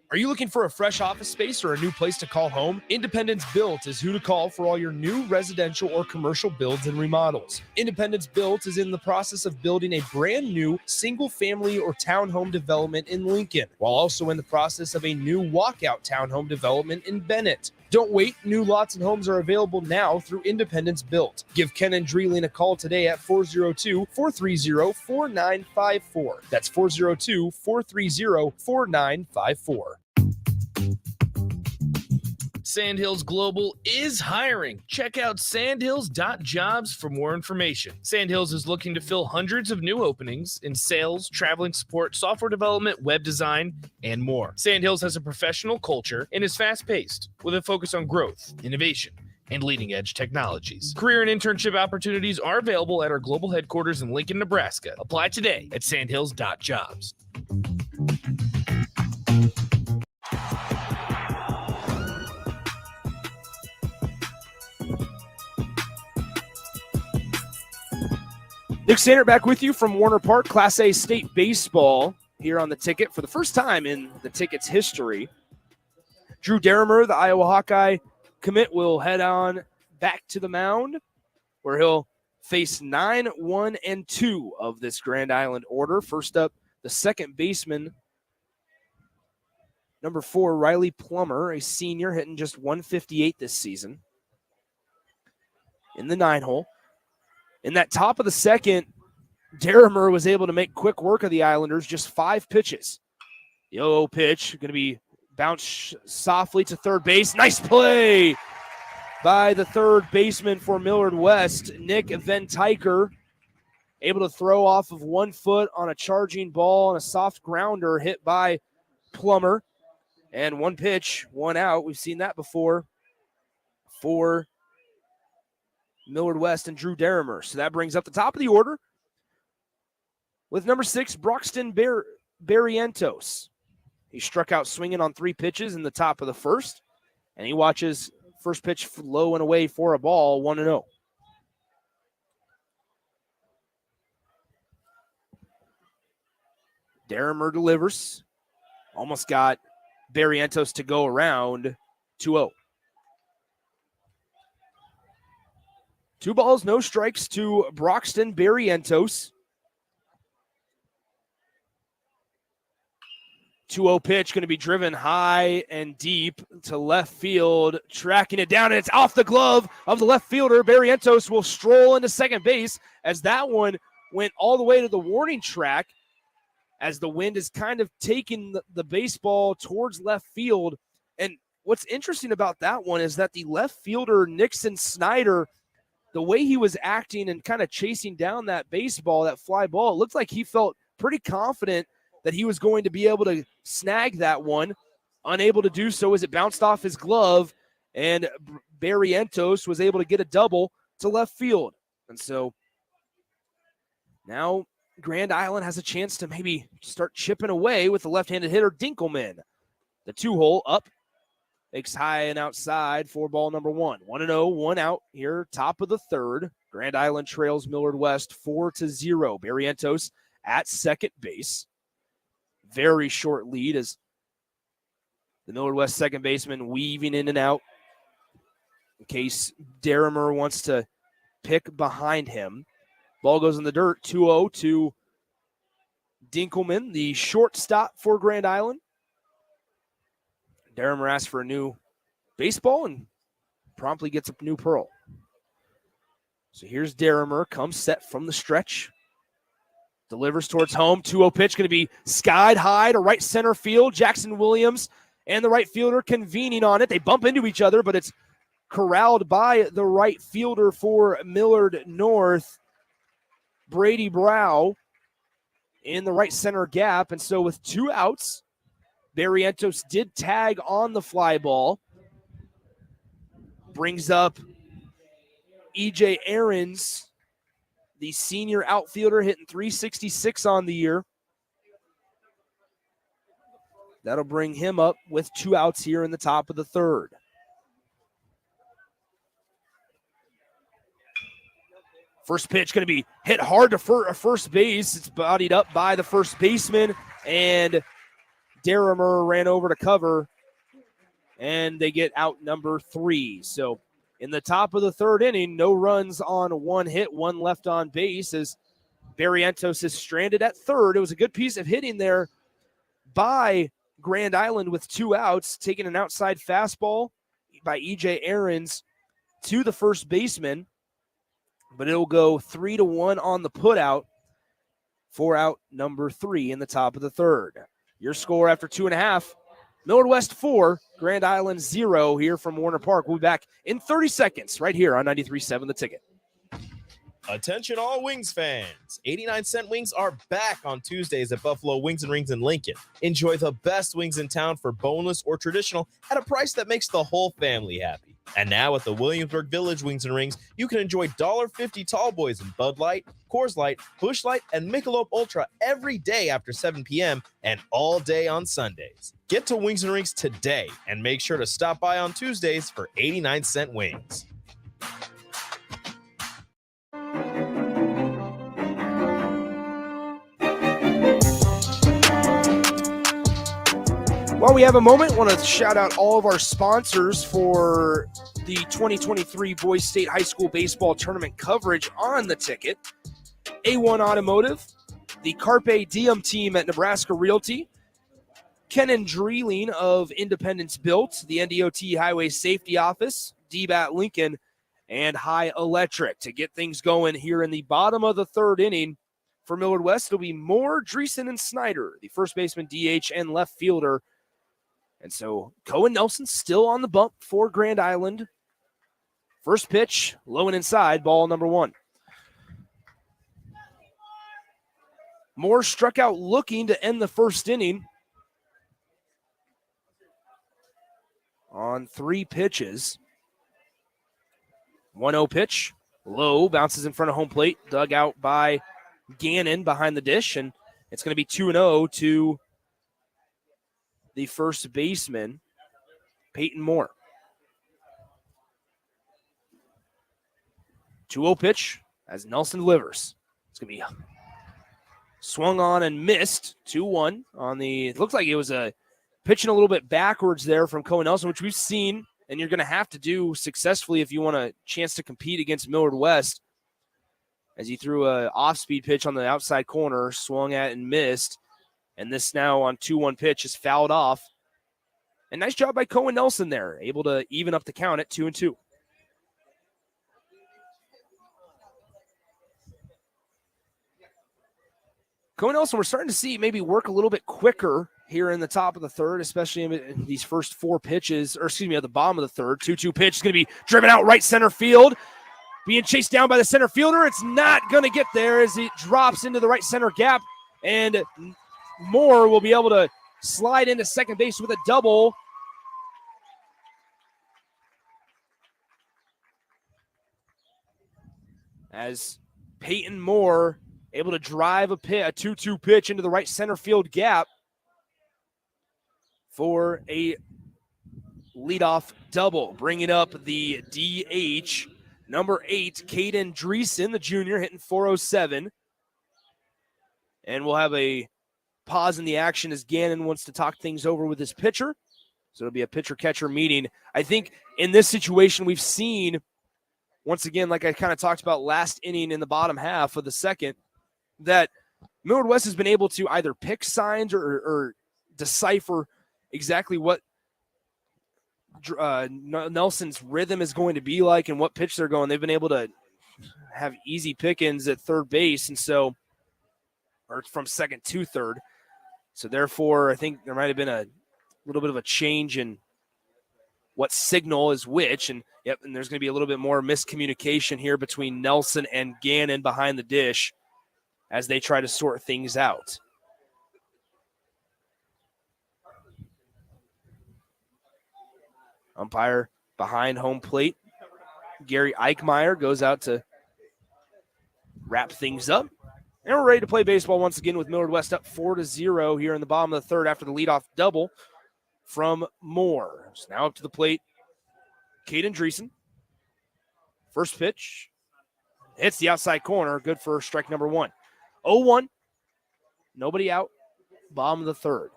Are you looking for a fresh office space or a new place to call home? Independence Built is who to call for all your new residential or commercial builds and remodels. Independence Built is in the process of building a brand new single-family or townhome development in Lincoln, while also in the process of a new walkout townhome development in Bennett. Don't wait. New lots and homes are available now through Independence Built. Give Ken and Dreeling a call today at 402-430-4954. That's 402-430-4954. Sandhills Global is hiring. Check out sandhills.jobs for more information. Sandhills is looking to fill hundreds of new openings in sales, traveling support, software development, web design, and more. Sandhills has a professional culture and is fast-paced with a focus on growth, innovation, and leading-edge technologies. Career and internship opportunities are available at our global headquarters in Lincoln, Nebraska. Apply today at sandhills.jobs. Nick Sander back with you from Werner Park, Class A State Baseball here on the Ticket for the first time in the Ticket's history. Drew Derrimer, the Iowa Hawkeye commit, will head on back to the mound where he'll face 9, 1, and 2 of this Grand Island order. First up, the second baseman, number 4, Riley Plummer, a senior, hitting just 158 this season in the 9-hole. In that top of the second, Derrimer was able to make quick work of the Islanders, just 5 pitches. The 0-0 pitch going to be bounced softly to third base. Nice play by the third baseman for Millard West, Nick Van Tyker, able to throw off of 1 foot on a charging ball and a soft grounder hit by Plummer. And 1 pitch, 1 out. We've seen that before for Millard West and Drew Derrimer. So that brings up the top of the order with number 6, Broxton Barrientos. He struck out swinging on 3 pitches in the top of the first, and he watches first pitch low and away for a ball, 1-0. Derrimer delivers. Almost got Barrientos to go around, 2-0. 2 balls, no strikes to Broxton Barrientos. 2-0 pitch going to be driven high and deep to left field, tracking it down, and it's off the glove of the left fielder. Barrientos will stroll into second base as that one went all the way to the warning track as the wind is kind of taking the baseball towards left field. And what's interesting about that one is that the left fielder, Nixon Snyder, the way he was acting and kind of chasing down that baseball, that fly ball, it looked like he felt pretty confident that he was going to be able to snag that one. Unable to do so as it bounced off his glove, and Barrientos was able to get a double to left field. And so now Grand Island has a chance to maybe start chipping away with the left-handed hitter Dinkelman. The 2-hole up, makes high and outside for ball number 1. 1-0, 1 out here, top of the third. Grand Island trails Millard West 4-0. Barrientos at second base. Very short lead as the Millard West second baseman weaving in and out in case Derrimer wants to pick behind him. Ball goes in the dirt, 2-0 to Dinkelman, the shortstop for Grand Island. Derrimer asks for a new baseball and promptly gets a new pearl. So here's Derrimer, comes set from the stretch. Delivers towards home. 2-0 pitch going to be skied high to right center field. Jackson Williams and the right fielder convening on it. They bump into each other, but it's corralled by the right fielder for Millard North, Brady Brow, in the right center gap. And so with 2 outs, Barrientos did tag on the fly ball. Brings up E.J. Ahrens, the senior outfielder, hitting .366 on the year. That'll bring him up with 2 outs here in the top of the third. First pitch going to be hit hard to first base. It's bodied up by the first baseman, and Derrimer ran over to cover, and they get out number 3. So in the top of the third inning, no runs on 1 hit, 1 left on base as Barrientos is stranded at third. It was a good piece of hitting there by Grand Island with 2 outs, taking an outside fastball by E.J. Ahrens to the first baseman, but it'll go 3-1 on the putout for out number 3 in the top of the third. Your score after 2.5, Millard West 4, Grand Island 0 here from Werner Park. We'll be back in 30 seconds right here on 93.7 The Ticket. Attention all Wings fans. 89-cent wings are back on Tuesdays at Buffalo Wings and Rings in Lincoln. Enjoy the best wings in town for boneless or traditional at a price that makes the whole family happy. And now at the Williamsburg Village Wings and Rings, you can enjoy $1.50 tall boys in Bud Light, Coors Light, Busch Light, and Michelob Ultra every day after 7 p.m. and all day on Sundays. Get to Wings and Rings today and make sure to stop by on Tuesdays for 89-cent wings. While we have a moment, I want to shout out all of our sponsors for the 2023 Boys State High School Baseball Tournament coverage on the ticket. A1 Automotive, the Carpe Diem team at Nebraska Realty, Kenan Dreeling of Independence Built, the NDOT Highway Safety Office, DBAT Lincoln, and High Electric. To get things going here in the bottom of the third inning for Millard West, it'll be Moore, Dreesen, and Snyder, the first baseman, DH, and left fielder. And so Cohen Nelson still on the bump for Grand Island. First pitch, low and inside, ball number 1. Moore struck out looking to end the first inning on 3 pitches. 1-0 pitch, low, bounces in front of home plate, dug out by Gannon behind the dish, and it's going to be 2-0 to the first baseman, Peyton Moore. 2-0 pitch as Nelson delivers. It's going to be swung on and missed. 2-1 on the, it looks like it was a pitching a little bit backwards there from Cohen Nelson, which we've seen, and you're going to have to do successfully if you want a chance to compete against Millard West. As he threw a off-speed pitch on the outside corner, swung at and missed. And this now on 2-1 pitch is fouled off. And nice job by Cohen Nelson there, able to even up the count at 2-2. Cohen Nelson, we're starting to see maybe work a little bit quicker here in the top of the third, especially in these first 4 pitches, or excuse me, at the bottom of the third. 2-2 pitch is going to be driven out right center field. Being chased down by the center fielder. It's not going to get there as it drops into the right center gap. And Moore will be able to slide into second base with a double. As Peyton Moore able to drive a 2-2 pitch into the right center field gap for a leadoff double. Bringing up the DH, number 8, Caden Dreesen, the junior, hitting .407. And we'll have a pause in the action as Gannon wants to talk things over with his pitcher. So it'll be a pitcher-catcher meeting. I think in this situation we've seen, once again, like I kind of talked about last inning in the bottom half of the second, that Millard West has been able to either pick signs or decipher exactly what Nelson's rhythm is going to be like and what pitch they're going. They've been able to have easy pickings at third base, and so, or from second to third. So therefore, I think there might have been a little bit of a change in what signal is which, and and there's going to be a little bit more miscommunication here between Nelson and Gannon behind the dish as they try to sort things out. Umpire behind home plate, Gary Eichmeyer, goes out to wrap things up. And we're ready to play baseball once again with Millard West up 4-0 here in the bottom of the third after the leadoff double from Moore. So now up to the plate, Caden Dreesen. First pitch, hits the outside corner, good for strike number 1. 0-1, nobody out, bottom of the third.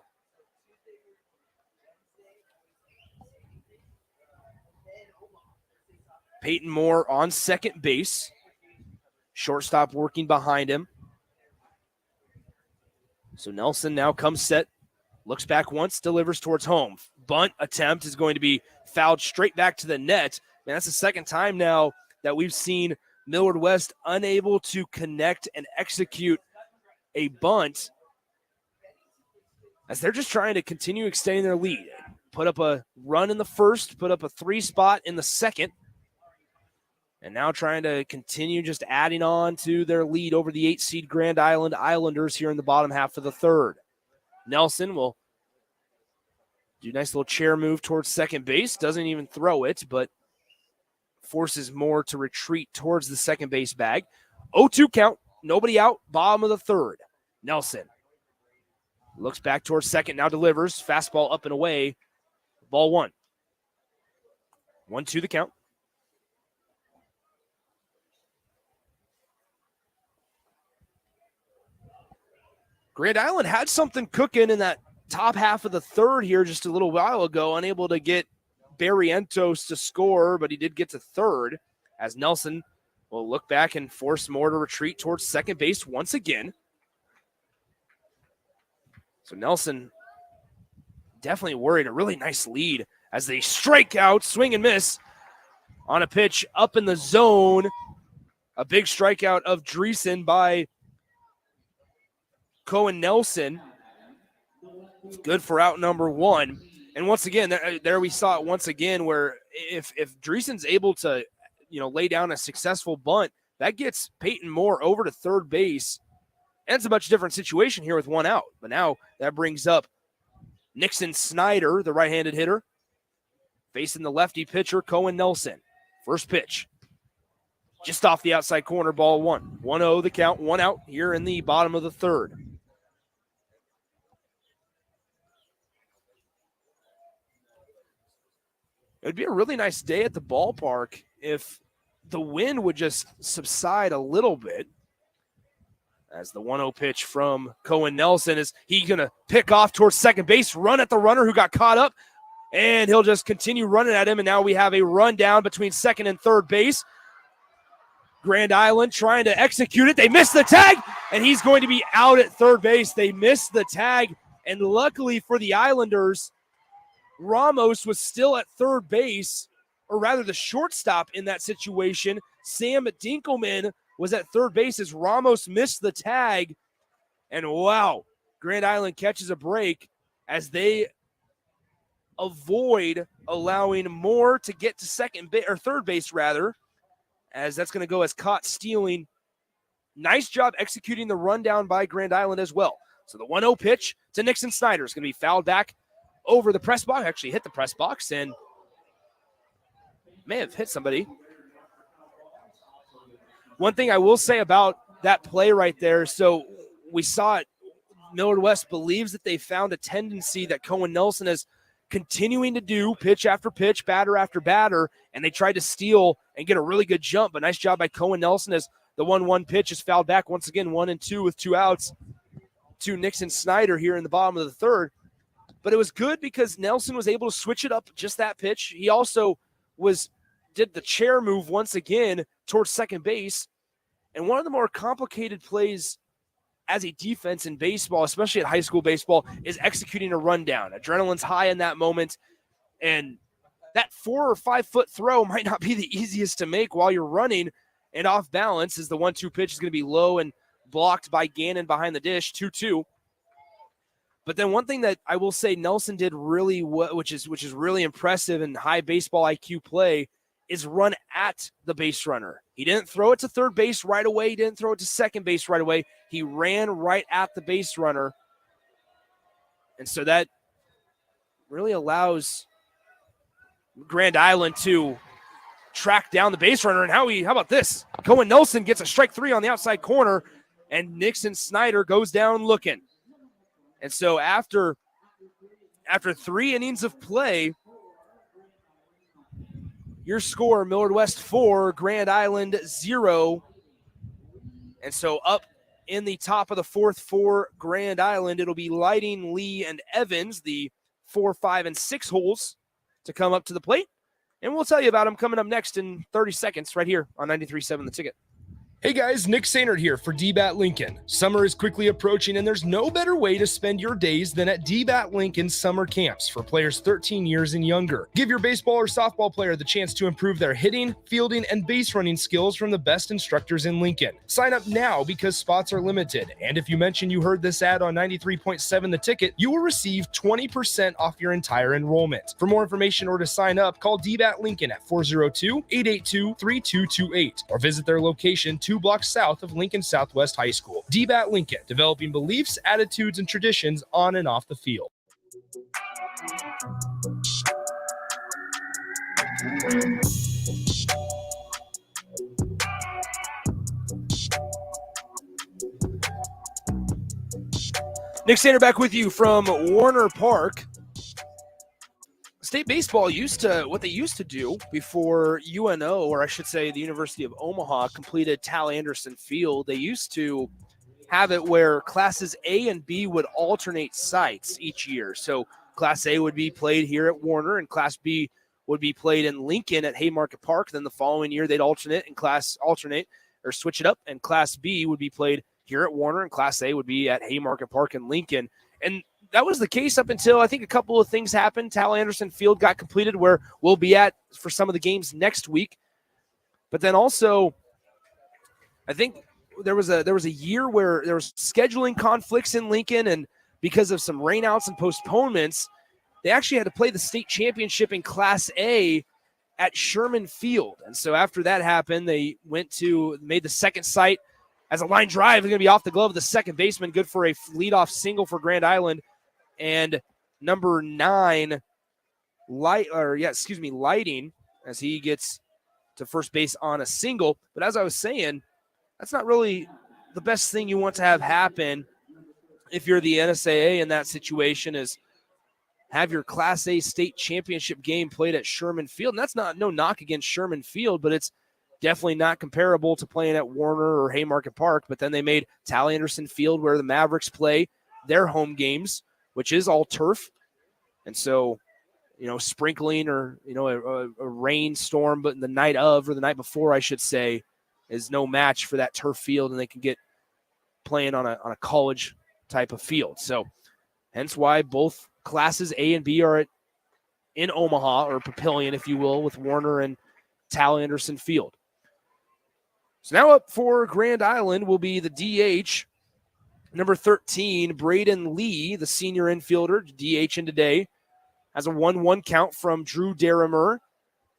Peyton Moore on second base. Shortstop working behind him. So Nelson now comes set, looks back once, delivers towards home. Bunt attempt is going to be fouled straight back to the net. Man, that's the second time now that we've seen Millard West unable to connect and execute a bunt as they're just trying to continue extending their lead. Put up a run in the first, put up a 3 spot in the second, and now trying to continue just adding on to their lead over the 8-seed Grand Island Islanders here in the bottom half of the third. Nelson will do a nice little chair move towards second base. Doesn't even throw it, but forces Moore to retreat towards the second base bag. 0-2 count, nobody out, bottom of the third. Nelson looks back towards second, now delivers. Fastball up and away. Ball one. 1-2 the count. Grand Island had something cooking in that top half of the third here just a little while ago, unable to get Barrientos to score, but he did get to third as Nelson will look back and force Moore to retreat towards second base once again. So Nelson definitely worried. A really nice lead as they strike out, swing and miss on a pitch up in the zone. A big strikeout of Dreesen by Cohen Nelson. Good for out number one. And once again, there we saw it once again where if Dreesen's able to, lay down a successful bunt, that gets Peyton Moore over to third base. And it's a much different situation here with one out. But now that brings up Nixon Snyder, the right-handed hitter, facing the lefty pitcher, Cohen Nelson. First pitch. Just off the outside corner, ball one. 1-0 the count, one out here in the bottom of the third. It would be a really nice day at the ballpark if the wind would just subside a little bit. As the 1-0 pitch from Cohen Nelson, is he going to pick off towards second base, run at the runner who got caught up, and he'll just continue running at him, and now we have a rundown between second and third base. Grand Island trying to execute it. They missed the tag, and he's going to be out at third base. They missed the tag, and luckily for the Islanders, Ramos was still at third base, or rather the shortstop in that situation. Sam Dinkelman was at third base as Ramos missed the tag. And wow, Grand Island catches a break as they avoid allowing Moore to get to third base rather, as that's going to go as caught stealing. Nice job executing the rundown by Grand Island as well. So the 1-0 pitch to Nixon Snyder is going to be fouled back over the press box, actually hit the press box and may have hit somebody. One thing I will say about that play right there, so we saw it, Millard West believes that they found a tendency that Cohen Nelson is continuing to do pitch after pitch, batter after batter, and they tried to steal and get a really good jump, but nice job by Cohen Nelson as the 1-1 pitch is fouled back once again, 1-2 with two outs to Nixon Snyder here in the bottom of the third. But it was good because Nelson was able to switch it up just that pitch. He also did the chair move once again towards second base. And one of the more complicated plays as a defense in baseball, especially at high school baseball, is executing a rundown. Adrenaline's high in that moment. And that 4 or 5 foot throw might not be the easiest to make while you're running and off balance, as the 1-2 pitch is going to be low and blocked by Gannon behind the dish, 2-2. But then one thing that I will say Nelson did really well, which is really impressive and high baseball IQ play, is run at the base runner. He didn't throw it to third base right away. He didn't throw it to second base right away. He ran right at the base runner. And so that really allows Grand Island to track down the base runner. And how about this? Cohen Nelson gets a strike 3 on the outside corner, and Nixon Snyder goes down looking. And so after 3 innings of play, your score, Millard West 4, Grand Island 0. And so up in the top of the fourth for Grand Island, it'll be Lighting, Lee, and Evans, the 4, 5, and 6 holes to come up to the plate. And we'll tell you about them coming up next in 30 seconds right here on 93.7 The Ticket. Hey guys, Nick Sainert here for DBAT Lincoln. Summer is quickly approaching, and there's no better way to spend your days than at DBAT Lincoln's summer camps for players 13 years and younger. Give your baseball or softball player the chance to improve their hitting, fielding, and base running skills from the best instructors in Lincoln. Sign up now because spots are limited, and if you mention you heard this ad on 93.7 The Ticket, you will receive 20% off your entire enrollment. For more information or to sign up, call DBAT Lincoln at 402-882-3228 or visit their location 2 blocks south of Lincoln Southwest High School. DBAT Lincoln, developing beliefs, attitudes, and traditions on and off the field. Nick Sander back with you from Werner Park. State baseball what they used to do before UNO, or I should say the University of Omaha, completed Tal Anderson Field. They used to have it where classes A and B would alternate sites each year. So class A would be played here at Warner and class B would be played in Lincoln at Haymarket Park. Then the following year they'd alternate or switch it up, and class B would be played here at Warner and class A would be at Haymarket Park in Lincoln. And that was the case up until I think a couple of things happened. Tal Anderson Field got completed, where we'll be at for some of the games next week. But then also, I think there was a year where there was scheduling conflicts in Lincoln, and because of some rainouts and postponements, they actually had to play the state championship in Class A at Sherman Field. And so after that happened, they made the second site as a line drive. It's going to be off the glove of the second baseman, good for a leadoff single for Grand Island. And number 9, Lighting, as he gets to first base on a single. But as I was saying, that's not really the best thing you want to have happen if you're the NSAA in that situation, is have your Class A state championship game played at Sherman Field. And that's no knock against Sherman Field, but it's definitely not comparable to playing at Warner or Haymarket Park. But then they made Tal Anderson Field, where the Mavericks play their home games, which is all turf. And so, sprinkling or, a rainstorm, but the night of, or the night before, I should say, is no match for that turf field, and they can get playing on a college type of field. So hence why both classes A and B are in Omaha, or Papillion, if you will, with Warner and Tal Anderson Field. So now up for Grand Island will be the DH, number 13, Braden Lee, the senior infielder, DH in today, has a 1-1 count from Drew Derrimer.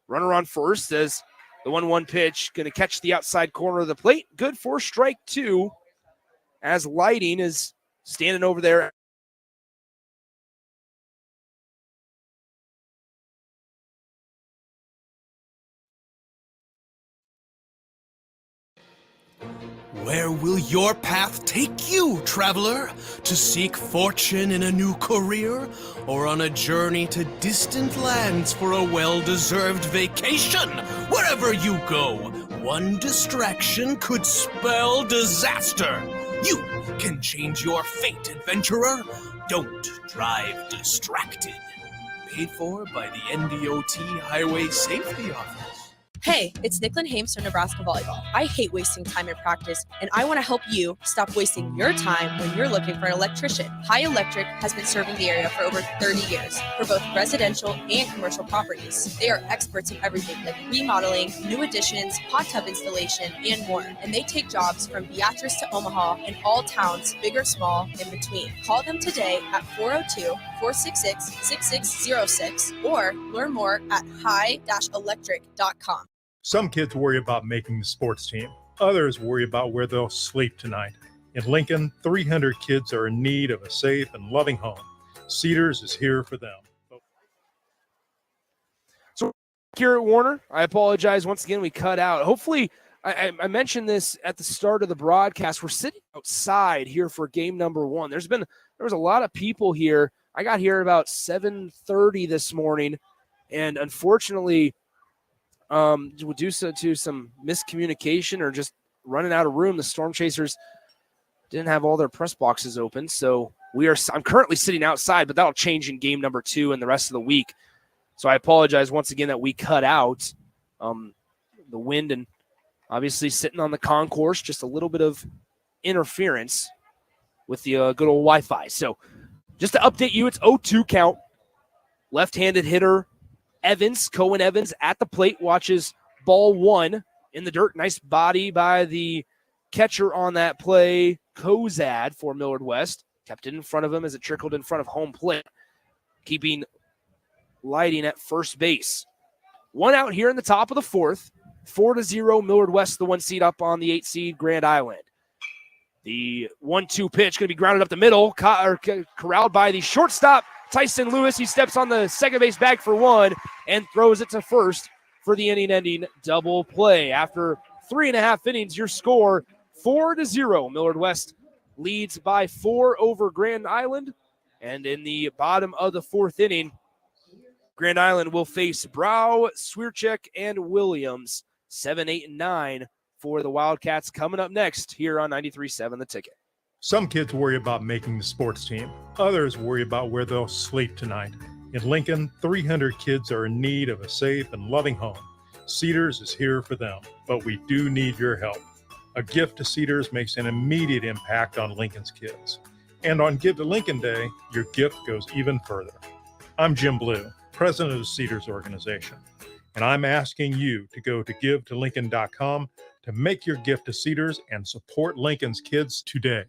Runner on first as the 1-1 pitch, going to catch the outside corner of the plate. Good for strike 2, as Lighting is standing over there. Where will your path take you, traveler? To seek fortune in a new career, or on a journey to distant lands for a well-deserved vacation? Wherever you go, one distraction could spell disaster. You can change your fate, adventurer. Don't drive distracted. Paid for by the NDOT Highway Safety Office. Hey, it's Nicklin Hames from Nebraska Volleyball. I hate wasting time in practice, and I want to help you stop wasting your time when you're looking for an electrician. High Electric has been serving the area for over 30 years for both residential and commercial properties. They are experts in everything like remodeling, new additions, hot tub installation, and more. And they take jobs from Beatrice to Omaha and all towns, big or small, in between. Call them today at 402-466-6606 or learn more at high-electric.com. Some kids worry about making the sports team. Others worry about where they'll sleep tonight. In Lincoln, 300 kids are in need of a safe and loving home. Cedars is here for them. So here at Warner, I apologize once again, we cut out. Hopefully, I mentioned this at the start of the broadcast. We're sitting outside here for game number 1. There was a lot of people here. I got here about 7:30 this morning, and unfortunately, due to some miscommunication or just running out of room, the Storm Chasers didn't have all their press boxes open. So I'm currently sitting outside, but that'll change in game number 2 and the rest of the week. So I apologize once again that we cut out the wind, and obviously sitting on the concourse, just a little bit of interference with the good old Wi-Fi. So just to update you, it's 0-2 count. Left-handed hitter Cohen Evans at the plate, watches ball 1 in the dirt. Nice body by the catcher on that play, Kozad for Millard West. Kept it in front of him as it trickled in front of home plate, keeping Lighting at first base. 1 out here in the top of the 4th. 4-0 Millard West, the 1 seed up on the 8 seed Grand Island. The 1-2 pitch going to be grounded up the middle, corralled by the shortstop, Tyson Lewis. He steps on the second base bag for 1 and throws it to first for the inning-ending double play. After 3.5 innings, your score 4-0. Millard West leads by 4 over Grand Island. And in the bottom of the 4th inning, Grand Island will face Brow, Swierczek, and Williams. 7, 8, and 9 for the Wildcats coming up next here on 93.7 The Ticket. Some kids worry about making the sports team. Others worry about where they'll sleep tonight. In Lincoln, 300 kids are in need of a safe and loving home. Cedars is here for them, but we do need your help. A gift to Cedars makes an immediate impact on Lincoln's kids. And on Give to Lincoln Day, your gift goes even further. I'm Jim Blue, president of the Cedars organization, and I'm asking you to go to givetolincoln.com to make your gift to Cedars and support Lincoln's kids today.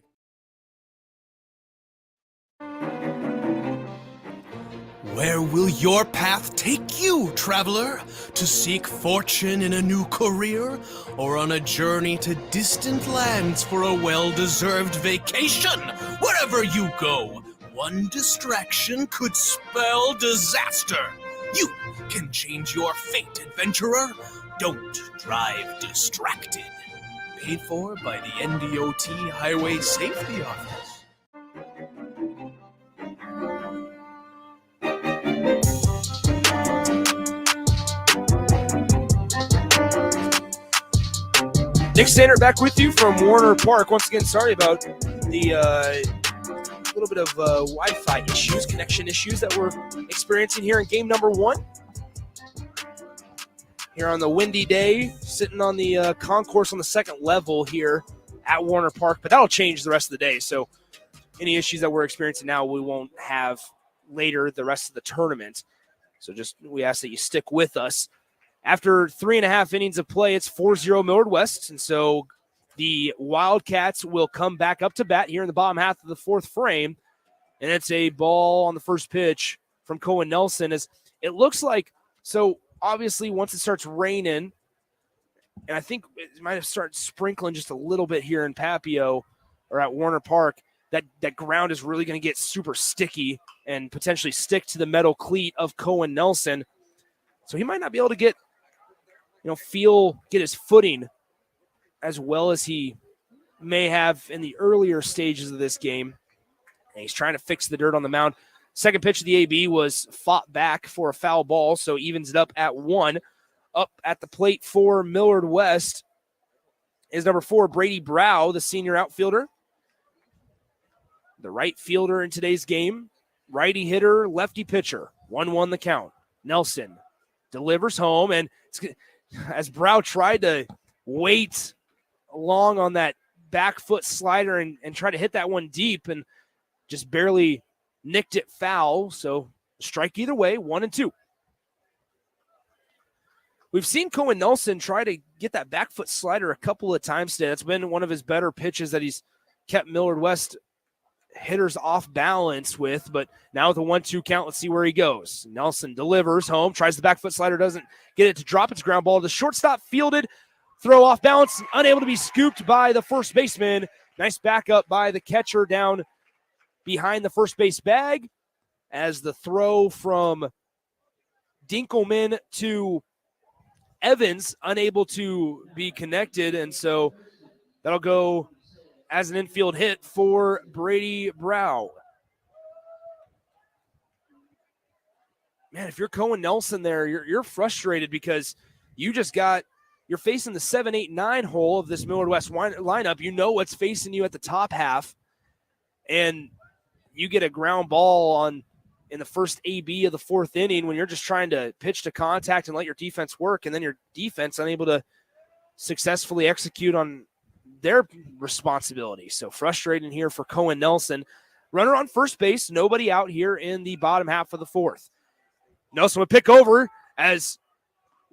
Where will your path take you, traveler? To seek fortune in a new career, or on a journey to distant lands for a well-deserved vacation? Wherever you go, one distraction could spell disaster. You can change your fate, adventurer. Don't drive distracted. Paid for by the NDOT Highway Safety Office. Nick Standard back with you from Werner Park. Once again, sorry about the little bit of Wi-Fi issues, connection issues that we're experiencing here in game number 1. Here on the windy day, sitting on the concourse on the second level here at Werner Park, but that'll change the rest of the day. So any issues that we're experiencing now, we won't have later the rest of the tournament. So just we ask that you stick with us. After 3.5 innings of play, it's 4-0 Millard West, and so the Wildcats will come back up to bat here in the bottom half of the 4th frame, and it's a ball on the first pitch from Cohen Nelson. As it looks like, so obviously once it starts raining, and I think it might have started sprinkling just a little bit here in Papio or at Werner Park, that ground is really going to get super sticky and potentially stick to the metal cleat of Cohen Nelson. So he might not be able to get his footing as well as he may have in the earlier stages of this game. And he's trying to fix the dirt on the mound. Second pitch of the AB was fought back for a foul ball, so evens it up at 1. Up at the plate for Millard West is number 4, Brady Brow, the senior outfielder. The right fielder in today's game. Righty hitter, lefty pitcher. 1-1 the count. Nelson delivers home, and as Brow tried to wait long on that back foot slider and try to hit that one deep and just barely nicked it foul. So strike either way, 1-2. We've seen Cohen Nelson try to get that back foot slider a couple of times today. That's been one of his better pitches that he's kept Millard West hitters off balance with, but now with a 1-2 count, let's see where he goes. Nelson delivers home, tries the back foot slider, doesn't get it to drop. Its ground ball. The shortstop fielded, throw off balance, unable to be scooped by the first baseman. Nice backup by the catcher down behind the first base bag as the throw from Dinkelman to Evans unable to be connected, and so that'll go as an infield hit for Brady Brow. Man, if you're Cohen Nelson there, you're frustrated because you're facing the 7, 8, 9 hole of this Millard West lineup. You know what's facing you at the top half, and you get a ground ball in the first AB of the 4th inning when you're just trying to pitch to contact and let your defense work, and then your defense unable to successfully execute on their responsibility. So frustrating here for Cohen Nelson. Runner on first base, nobody out here in the bottom half of the 4th. Nelson will pick over as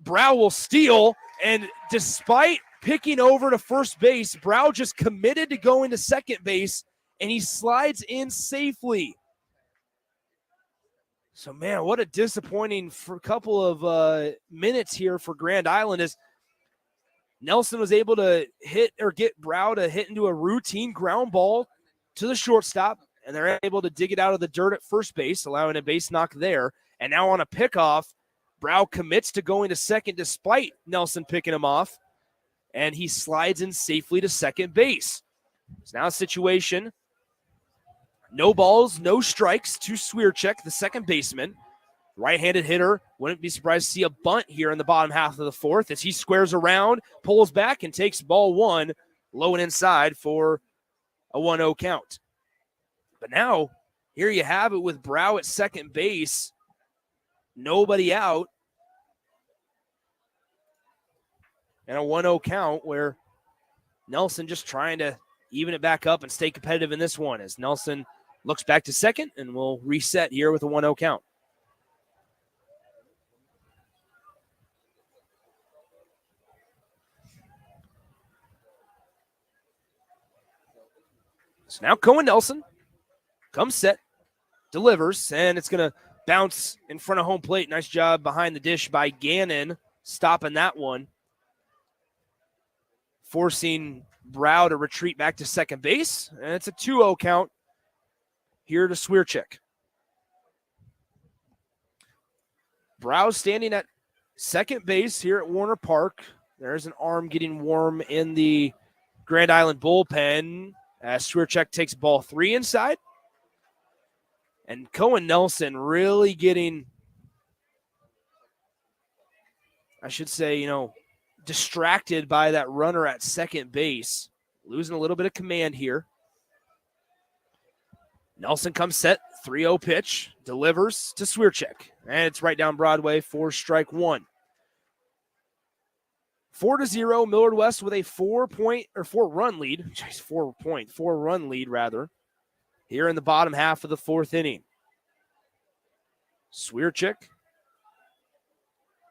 Brow will steal, and despite picking over to first base, Brow just committed to going to second base, and he slides in safely. So, man, what a disappointing for a couple of minutes here for Grand Island as Nelson was able to get Brow to hit into a routine ground ball to the shortstop, and they're able to dig it out of the dirt at first base, allowing a base knock there. And now on a pickoff, Brow commits to going to second despite Nelson picking him off, and he slides in safely to second base. It's now a situation. No balls, no strikes to Swierczek, the second baseman. Right-handed hitter. Wouldn't be surprised to see a bunt here in the bottom half of the fourth as he squares around, pulls back, and takes ball one low and inside for a 1-0 count. But now, here you have it with Brow at second base. Nobody out. And a 1-0 count where Nelson just trying to even it back up and stay competitive in this one as Nelson looks back to second and will reset here with a 1-0 count. So now Cohen Nelson comes set, delivers, and it's going to bounce in front of home plate. Nice job behind the dish by Gannon, stopping that one. Forcing Brow to retreat back to second base, and it's a 2-0 count here to Swierczek. Brow standing at second base here at Werner Park. There's an arm getting warm in the Grand Island bullpen as Swierczek takes ball 3 inside. And Cohen Nelson really getting, I should say, distracted by that runner at second base. Losing a little bit of command here. Nelson comes set, 3-0 pitch, delivers to Swierczek. And it's right down Broadway for strike one. 4-0, Millard West with a 4-run lead. Jeez, 4-run lead rather. Here in the bottom half of the fourth inning. Swierczek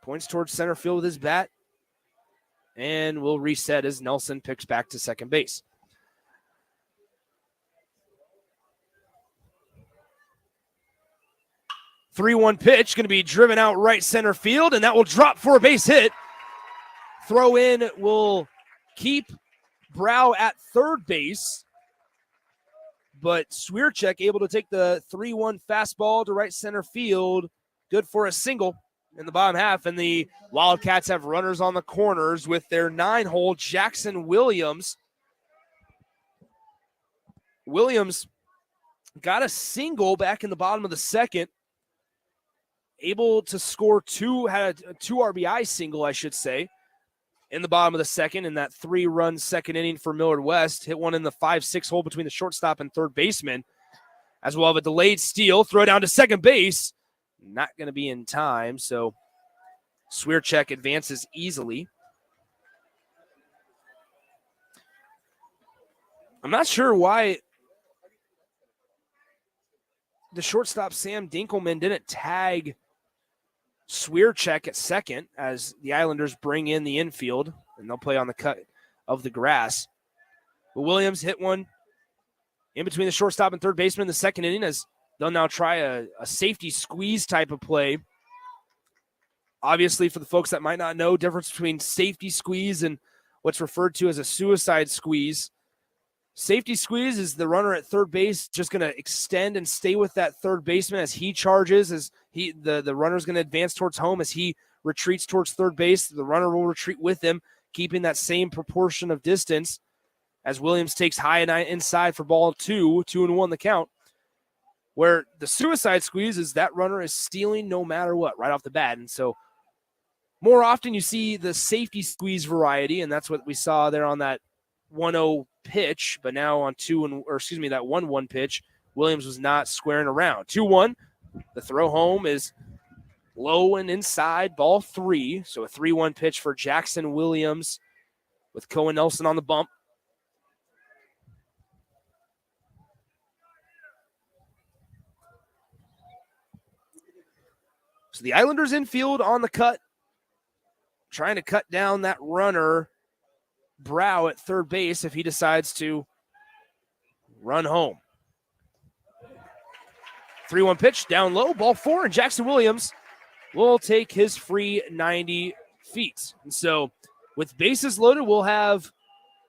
points towards center field with his bat. And will reset as Nelson picks back to second base. The 3-1 pitch going to be driven out right center field, and that will drop for a base hit. Throw in will keep Brow at third base, but Swierczek able to take the 3-1 fastball to right center field. Good for a single in the bottom half, and the Wildcats have runners on the corners with their 9-hole Jackson Williams. Williams got a single back in the bottom of the second, able to score had a 2 RBI single, I should say, in the bottom of the second in that 3-run second inning for Millard West. Hit one in the 5-6 hole between the shortstop and third baseman, as well as a delayed steal, throw down to second base. Not going to be in time, so Swierczek advances easily. I'm not sure why the shortstop Sam Dinkelman didn't tag Swierczek at second as the Islanders bring in the infield, and they'll play on the cut of the grass. But Williams hit one in between the shortstop and third baseman in the second inning as they'll now try a safety squeeze type of play. Obviously, for the folks that might not know, difference between safety squeeze and what's referred to as a suicide squeeze. Safety squeeze is the runner at third base just going to extend and stay with that third baseman as he charges, as the runner's going to advance towards home as he retreats towards third base. The runner will retreat with him, keeping that same proportion of distance as Williams takes high and inside for ball 2-1 the count. Where the suicide squeeze is that runner is stealing no matter what right off the bat. And so more often you see the safety squeeze variety, and that's what we saw there on that 1-0 pitch. But now on that 1-1 pitch, Williams was not squaring around. 2-1, the throw home is low and inside, ball 3. So a 3-1 pitch for Jackson Williams with Cohen Nelson on the bump. So the Islanders infield on the cut, trying to cut down that runner, Brow, at third base if he decides to run home. 3-1 pitch, down low, ball 4, and Jackson Williams will take his free 90 feet. And so with bases loaded, we'll have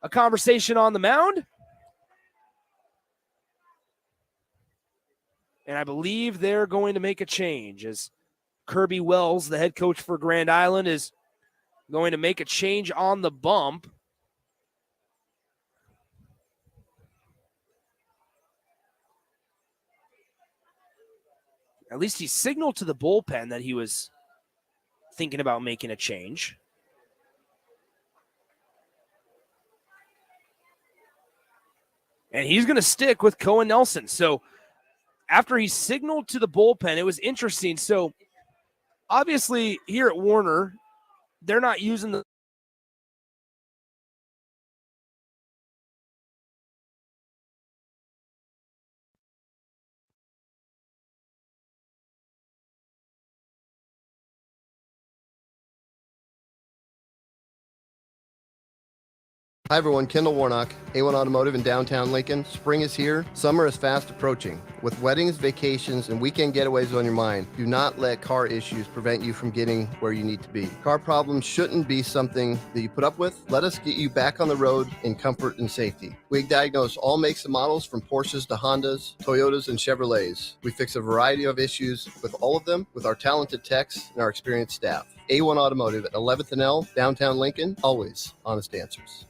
a conversation on the mound. And I believe they're going to make a change as Kirby Wells, the head coach for Grand Island, is going to make a change on the bump. At least he signaled to the bullpen that he was thinking about making a change. And he's going to stick with Cohen Nelson. So after he signaled to the bullpen, it was interesting. So obviously here at Warner, they're not using the Hi everyone, Kendall Warnock, A1 Automotive in downtown Lincoln. Spring is here, summer is fast approaching. With weddings, vacations, and weekend getaways on your mind, do not let car issues prevent you from getting where you need to be. Car problems shouldn't be something that you put up with. Let us get you back on the road in comfort and safety. We diagnose all makes and models from Porsches to Hondas, Toyotas, and Chevrolets. We fix a variety of issues with all of them with our talented techs and our experienced staff. A1 Automotive at 11th and L, downtown Lincoln, always honest answers.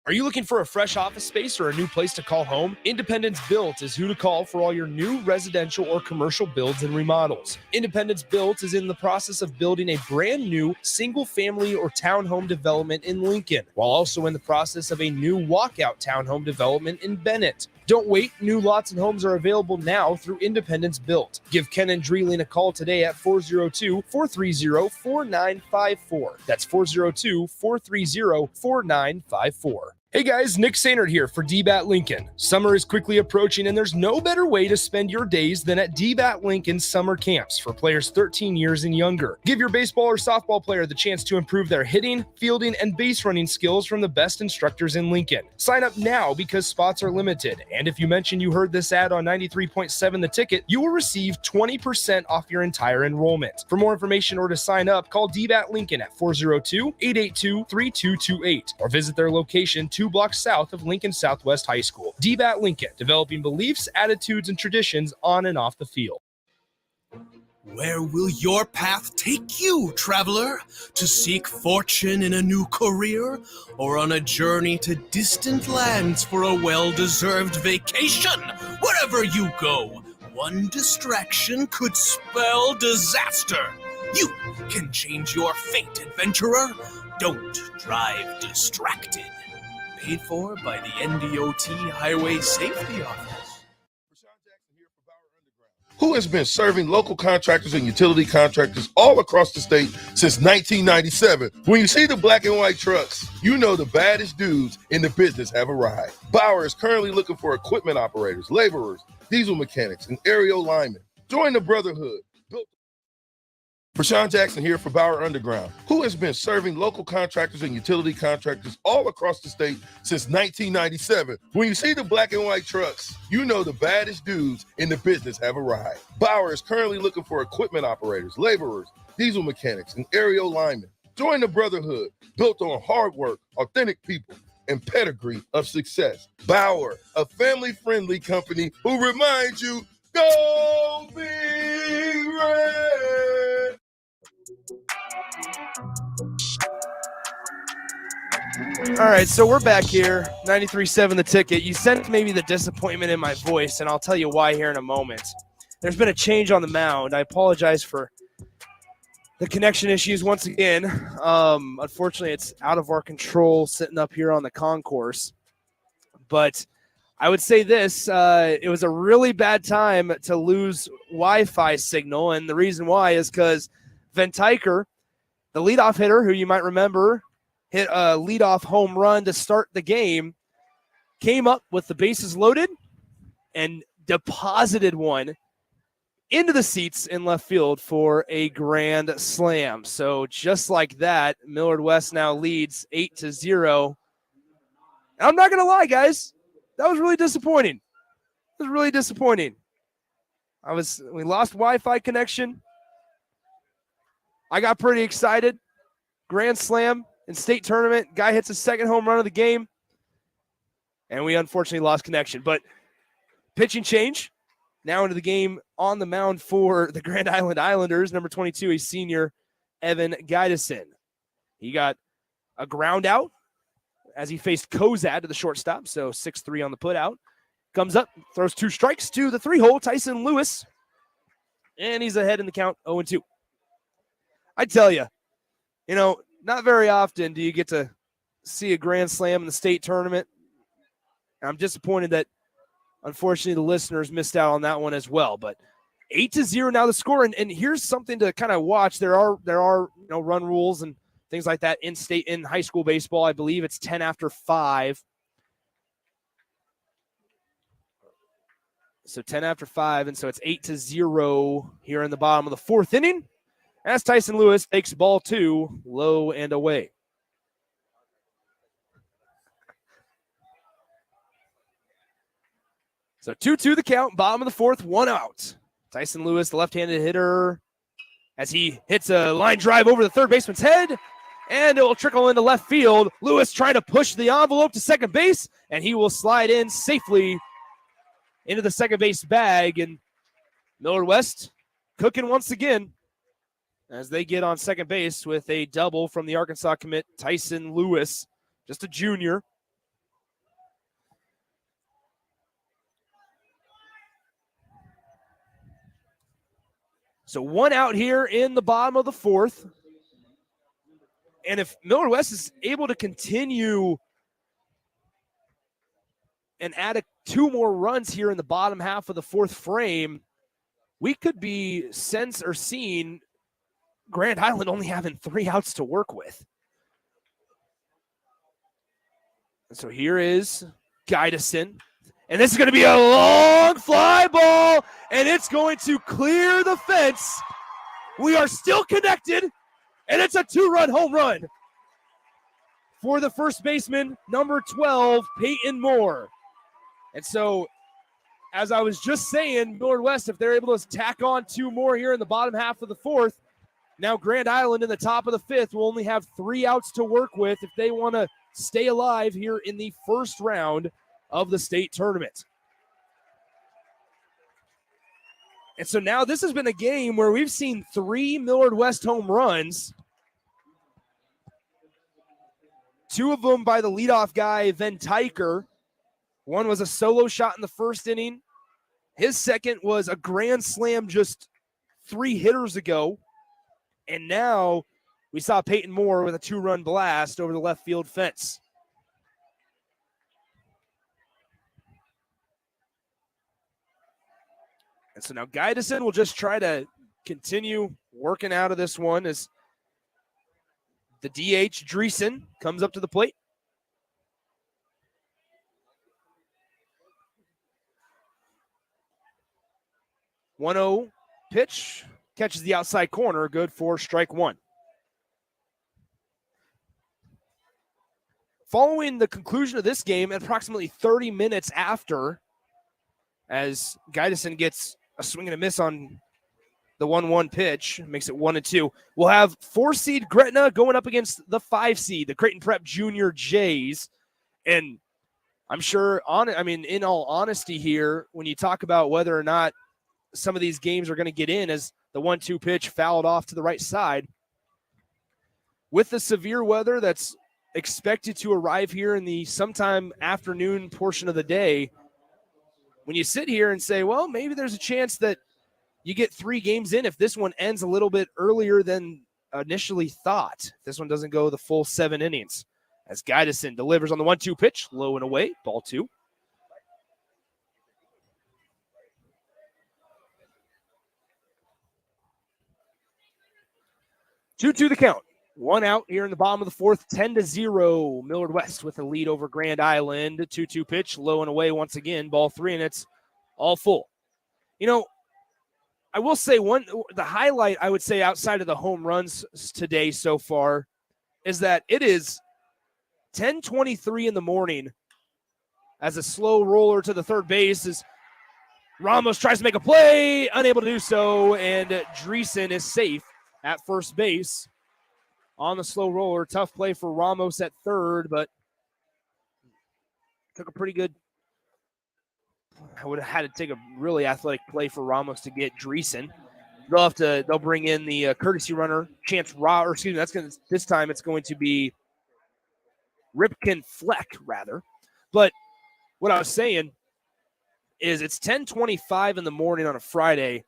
Are you looking for a fresh office space or a new place to call home? Independence Built is who to call for all your new residential or commercial builds and remodels. Independence Built is in the process of building a brand new single-family or townhome development in Lincoln, while also in the process of a new walkout townhome development in Bennett. Don't wait. New lots and homes are available now through Independence Built. Give Ken and Dreeling a call today at 402-430-4954. That's 402-430-4954. Hey guys, Nick Sainert here for DBAT Lincoln. Summer is quickly approaching and there's no better way to spend your days than at DBAT Lincoln's summer camps for players 13 years and younger. Give your baseball or softball player the chance to improve their hitting, fielding, and base running skills from the best instructors in Lincoln. Sign up now because spots are limited. And if you mention you heard this ad on 93.7 The Ticket, you will receive 20% off your entire enrollment. For more information or to sign up, call DBAT Lincoln at 402-882-3228 or visit their location 2 blocks south of Lincoln Southwest High School. DBAT Lincoln, developing beliefs, attitudes, and traditions on and off the field. Where will your path take you, traveler? To seek fortune in a new career, or on a journey to distant lands for a well-deserved vacation? Wherever you go, one distraction could spell disaster. You can change your fate, adventurer. Don't drive distracted. Paid for by the NDOT Highway Safety Office. Who has been serving local contractors and utility contractors all across the state since 1997. When you see the black and white trucks, you know the baddest dudes in the business have arrived. Bauer is currently looking for equipment operators, laborers, diesel mechanics, and aerial linemen. Join the brotherhood. Rashawn Jackson here for Bauer Underground. Who has been serving local contractors and utility contractors all across the state since 1997. When you see the black and white trucks, you know the baddest dudes in the business have arrived. Bauer is currently looking for equipment operators, laborers, diesel mechanics, and aerial linemen. Join the brotherhood built on hard work, authentic people, and pedigree of success. Bauer, a family-friendly company who reminds you, go Big Red! All right, so we're back here, 93.7 The Ticket. You sensed maybe the disappointment in my voice, and I'll tell you why here in a moment. There's been a change on the mound. I apologize for the connection issues once again. Unfortunately, it's out of our control sitting up here on the concourse. But I would say this, it was a really bad time to lose Wi-Fi signal, and the reason why is because Van Tyker, the leadoff hitter, who you might remember, hit a leadoff home run to start the game, came up with the bases loaded and deposited one into the seats in left field for a grand slam. So just like that, Millard West now leads 8-0. And I'm not going to lie, guys. That was really disappointing. It was really disappointing. We lost Wi-Fi connection. I got pretty excited. Grand slam in state tournament. Guy hits a second home run of the game. And we unfortunately lost connection. But pitching change. Now into the game on the mound for the Grand Island Islanders. Number 22, a senior, Evan Guidison. He got a ground out as he faced Kozad to the shortstop. So 6-3 on the put out. Comes up, throws 2 strikes to the 3-hole, Tyson Lewis. And he's ahead in the count, 0-2. I tell you, not very often do you get to see a grand slam in the state tournament. I'm disappointed that, unfortunately, the listeners missed out on that one as well. But 8-0 now the score. And here's something to kind of watch. There are run rules and things like that in high school baseball. I believe it's 10 after 5. So 10 after 5, and so it's 8-0 here in the bottom of the fourth inning as Tyson Lewis takes ball 2 low and away. So 2-2 the count, bottom of the fourth, 1 out. Tyson Lewis, the left-handed hitter, as he hits a line drive over the third baseman's head, and it will trickle into left field. Lewis trying to push the envelope to second base, and he will slide in safely into the second base bag, and Millard West cooking once again as they get on second base with a double from the Arkansas commit, Tyson Lewis, just a junior. So 1 out here in the bottom of the fourth. And if Millard West is able to continue and add 2 more runs here in the bottom half of the fourth frame, we could be seeing Grand Island only having 3 outs to work with. And so here is Guidison. And this is going to be a long fly ball, and it's going to clear the fence. We are still connected, and it's a 2-run home run for the first baseman, number 12, Peyton Moore. And so, as I was just saying, Millard West, if they're able to tack on 2 more here in the bottom half of the fourth, now Grand Island in the top of the fifth will only have 3 outs to work with if they want to stay alive here in the first round of the state tournament. And so now this has been a game where we've seen 3 Millard West home runs. 2 of them by the leadoff guy, Van Tyker. One was a solo shot in the first inning. His second was a grand slam just 3 hitters ago. And now we saw Peyton Moore with a 2-run blast over the left field fence. And so now Guidison will just try to continue working out of this one as the DH, Dreesen, comes up to the plate. .1-0 pitch, catches the outside corner, good for strike 1. Following the conclusion of this game, approximately 30 minutes after, as Guidison gets a swing and a miss on the 1-1 pitch, makes it 1-2. We'll have 4-seed Gretna going up against the 5-seed, the Creighton Prep Junior Jays. And I'm sure, in all honesty here, when you talk about whether or not some of these games are going to get in as the 1-2 pitch fouled off to the right side, with the severe weather that's expected to arrive here in the sometime afternoon portion of the day, when you sit here and say, well, maybe there's a chance that you get 3 games in if this one ends a little bit earlier than initially thought. This one doesn't go the full 7 innings. As Guidison delivers on the 1-2 pitch, low and away, ball 2. Two the count. 1 out here in the bottom of the fourth, 10-0. Millard West with a lead over Grand Island. 2-2 pitch, low and away once again, ball 3, and it's all full. I will say the highlight I would say outside of the home runs today so far is that it is 10:23 in the morning as a slow roller to the third base as Ramos tries to make a play, unable to do so, and Dreesen is safe at first base on the slow roller. Tough play for Ramos at third, but took a pretty good. I would have had to take a really athletic play for Ramos to get Dreesen. They'll bring in the courtesy runner, this time it's going to be Ripken Fleck, rather. But what I was saying is it's 10:25 in the morning on a Friday,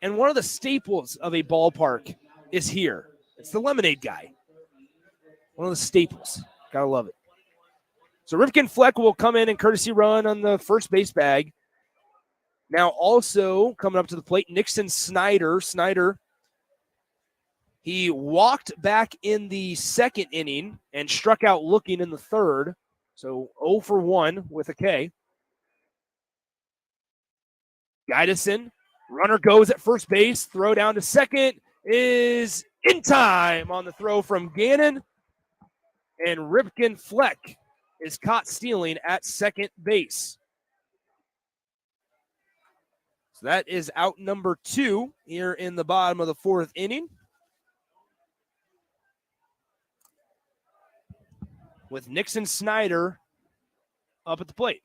And one of the staples of a ballpark is here. It's the lemonade guy. One of the staples. Gotta love it. So Ripken Fleck will come in and courtesy run on the first base bag. Now also coming up to the plate, Nixon Snyder. Snyder, he walked back in the second inning and struck out looking in the third. So 0 for 1 with a K. Guidison, runner goes at first base. Throw down to second is in time on the throw from Gannon. And Ripken Fleck is caught stealing at second base. So that is out number 2 here in the bottom of the 4th inning. With Nixon Snyder up at the plate.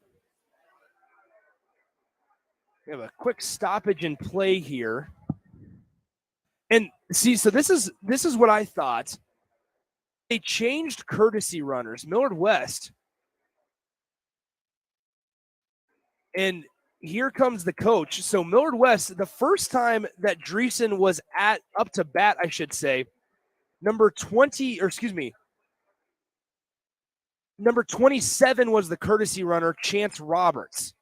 We have a quick stoppage in play here. And see, so this is what I thought. They changed courtesy runners. Millard West. And here comes the coach. So Millard West, the first time that Dreesen was up to bat, I should say, number 27 was the courtesy runner, Chance Roberts.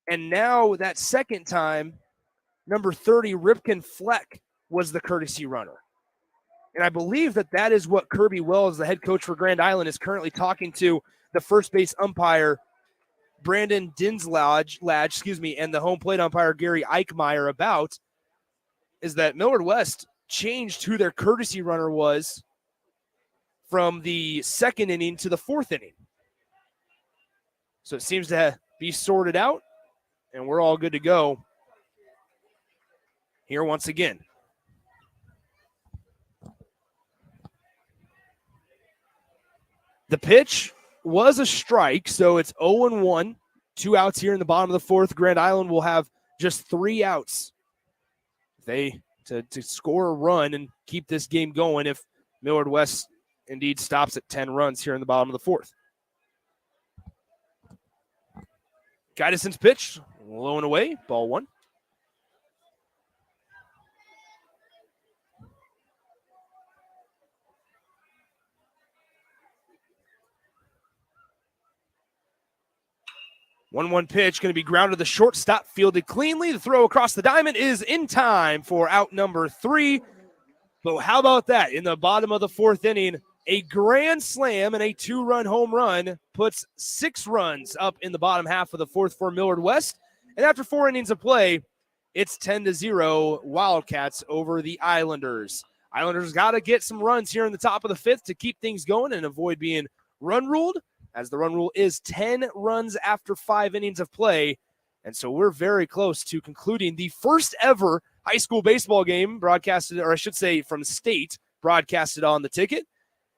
And now that second time, number 30, Ripken Fleck, was the courtesy runner. And I believe that is what Kirby Wells, the head coach for Grand Island, is currently talking to the first base umpire, Brandon Dinslage, and the home plate umpire, Gary Eichmeyer, about, is that Millard West changed who their courtesy runner was from the second inning to the 4th inning. So it seems to be sorted out, and we're all good to go here once again. The pitch was a strike, so it's 0-1. 2 outs here in the bottom of the 4th. Grand Island will have just 3 outs. To score a run and keep this game going if Millard West indeed stops at 10 runs here in the bottom of the 4th. Guidison's pitch, low and away, ball 1. One pitch, going to be grounded to the shortstop, fielded cleanly. The throw across the diamond is in time for out number 3. But how about that? In the bottom of the 4th inning, a grand slam and a 2-run home run puts 6 runs up in the bottom half of the 4th for Millard West. And after 4 innings of play, it's 10-0 Wildcats over the Islanders. Islanders got to get some runs here in the top of the 5th to keep things going and avoid being run ruled, as the run rule is 10 runs after 5 innings of play. And so we're very close to concluding the first ever high school baseball game broadcasted, or I should say from state, broadcasted on the Ticket.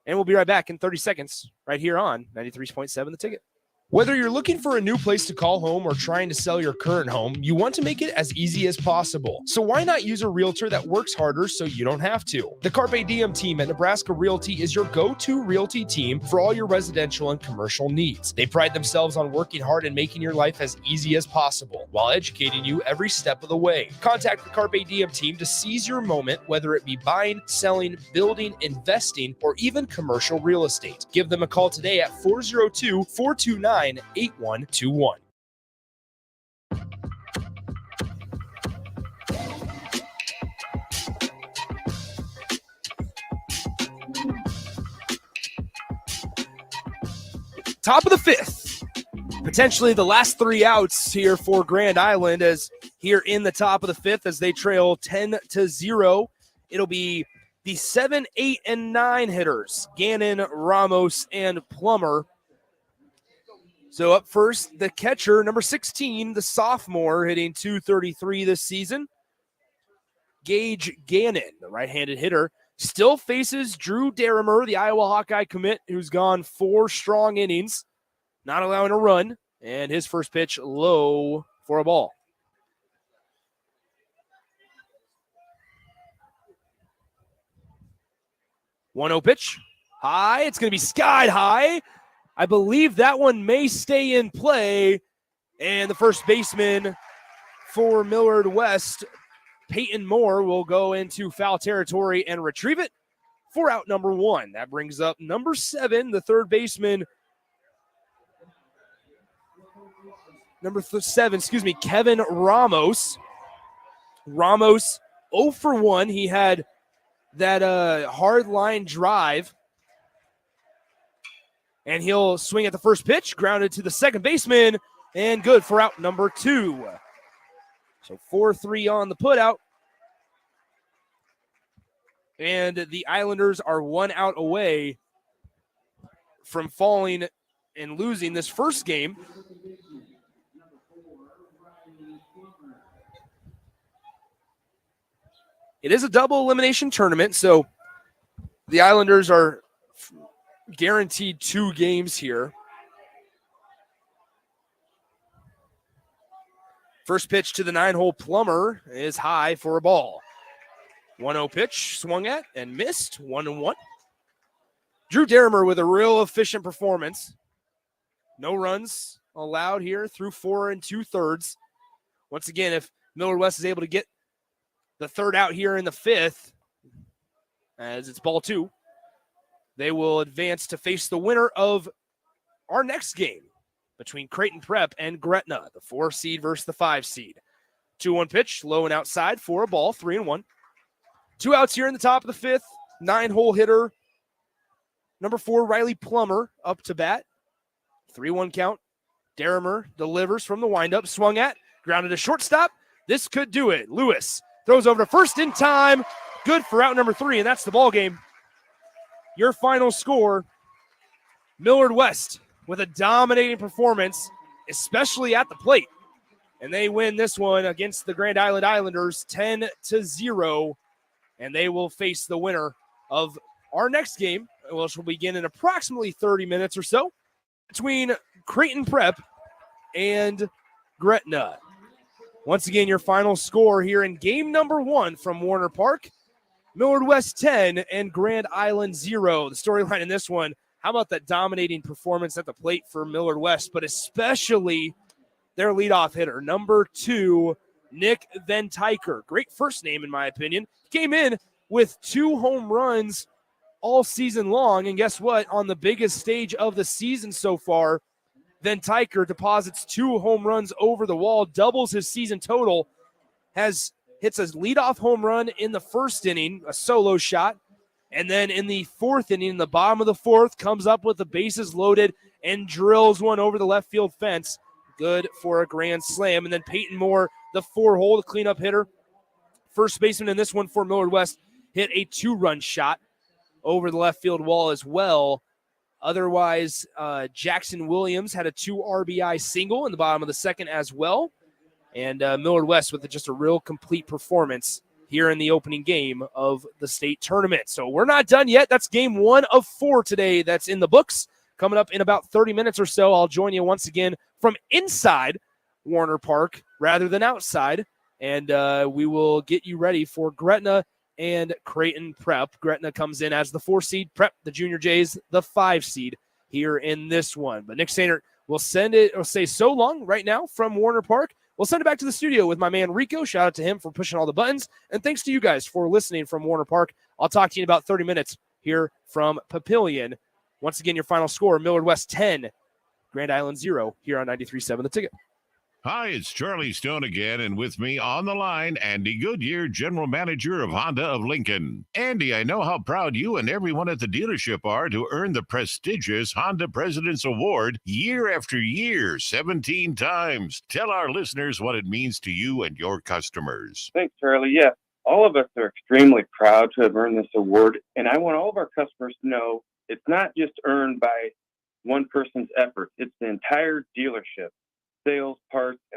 And we'll be right back in 30 seconds right here on 93.7 The Ticket. Whether you're looking for a new place to call home or trying to sell your current home, you want to make it as easy as possible. So why not use a realtor that works harder so you don't have to? The Carpe Diem team at Nebraska Realty is your go-to realty team for all your residential and commercial needs. They pride themselves on working hard and making your life as easy as possible while educating you every step of the way. Contact the Carpe Diem team to seize your moment, whether it be buying, selling, building, investing, or even commercial real estate. Give them a call today at 402-429-8121. Top of the 5th. Potentially the last 3 outs here for Grand Island, as here in the top of the 5th as they trail 10-0. It'll be the 7, 8, and 9 hitters, Gannon, Ramos, and Plummer. So up first, the catcher, number 16, the sophomore, hitting .233 this season. Gage Gannon, the right-handed hitter, still faces Drew Derrimer, the Iowa Hawkeye commit, who's gone 4 strong innings, not allowing a run, and his first pitch low for a ball. One-0 pitch, high. It's going to be skied high. I believe that one may stay in play, and the first baseman for Millard West Peyton Moore will go into foul territory and retrieve it for out number 1. That brings up number 7, the third baseman. Kevin Ramos. Ramos 0 for 1. He had that hard line drive. And he'll swing at the first pitch, grounded to the second baseman, and good for out number 2. So 4-3 on the putout. And the Islanders are 1 out away from falling and losing this first game. It is a double elimination tournament, so the Islanders are guaranteed 2 games here. First pitch to the 9-hole Plummer is high for a ball. 1-0 pitch, swung at and missed. 1-1. Drew Derrimer with a real efficient performance. No runs allowed here through 4 2/3. Once again, if Millard West is able to get the third out here in the 5th, as it's ball 2, they will advance to face the winner of our next game between Creighton Prep and Gretna, the 4 seed versus the 5 seed. 2-1 pitch, low and outside for a ball, 3-1. 2 outs here in the top of the 5th. 9-hole hitter, number 4, Riley Plummer, up to bat. 3-1 count. Derrimer delivers from the windup, swung at, grounded to shortstop. This could do it. Lewis throws over to first in time. Good for out number 3, and that's the ball game. Your final score, Millard West with a dominating performance, especially at the plate. And they win this one against the Grand Island Islanders 10-0. And they will face the winner of our next game, which will begin in approximately 30 minutes or so, between Creighton Prep and Gretna. Once again, your final score here in game number 1 from Werner Park. Millard West 10 and Grand Island 0. The storyline in this one, how about that dominating performance at the plate for Millard West, but especially their leadoff hitter, number 2, Nick Van Tyker. Great first name, in my opinion. Came in with 2 home runs all season long, and guess what? On the biggest stage of the season so far, Van Tyker deposits 2 home runs over the wall, doubles his season total, hits a leadoff home run in the first inning, a solo shot, and then in the 4th inning, in the bottom of the 4th, comes up with the bases loaded and drills one over the left field fence. Good for a grand slam. And then Peyton Moore, the 4-hole, the cleanup hitter, first baseman in this one for Millard West, hit a 2-run shot over the left field wall as well. Otherwise, Jackson Williams had a 2 RBI single in the bottom of the 2nd as well. And Millard West with just a real complete performance here in the opening game of the state tournament. So we're not done yet. That's game 1 of 4 today that's in the books. Coming up in about 30 minutes or so, I'll join you once again from inside Werner Park rather than outside. And we will get you ready for Gretna and Creighton Prep. Gretna comes in as the 4 seed, Prep, the Junior Jays, the 5 seed here in this one. But Nick Sainert will say so long right now from Werner Park. We'll send it back to the studio with my man Rico. Shout out to him for pushing all the buttons. And thanks to you guys for listening from Werner Park. I'll talk to you in about 30 minutes here from Papillion. Once again, your final score, Millard West 10, Grand Island 0 here on 93.7 The Ticket. Hi, it's Charlie Stone again, and with me on the line, Andy Goodyear, General Manager of Honda of Lincoln. Andy, I know how proud you and everyone at the dealership are to earn the prestigious Honda President's Award year after year, 17 times. Tell our listeners what it means to you and your customers. Thanks, Charlie. Yeah, all of us are extremely proud to have earned this award, and I want all of our customers to know it's not just earned by one person's effort. It's the entire dealership, sales, parts, and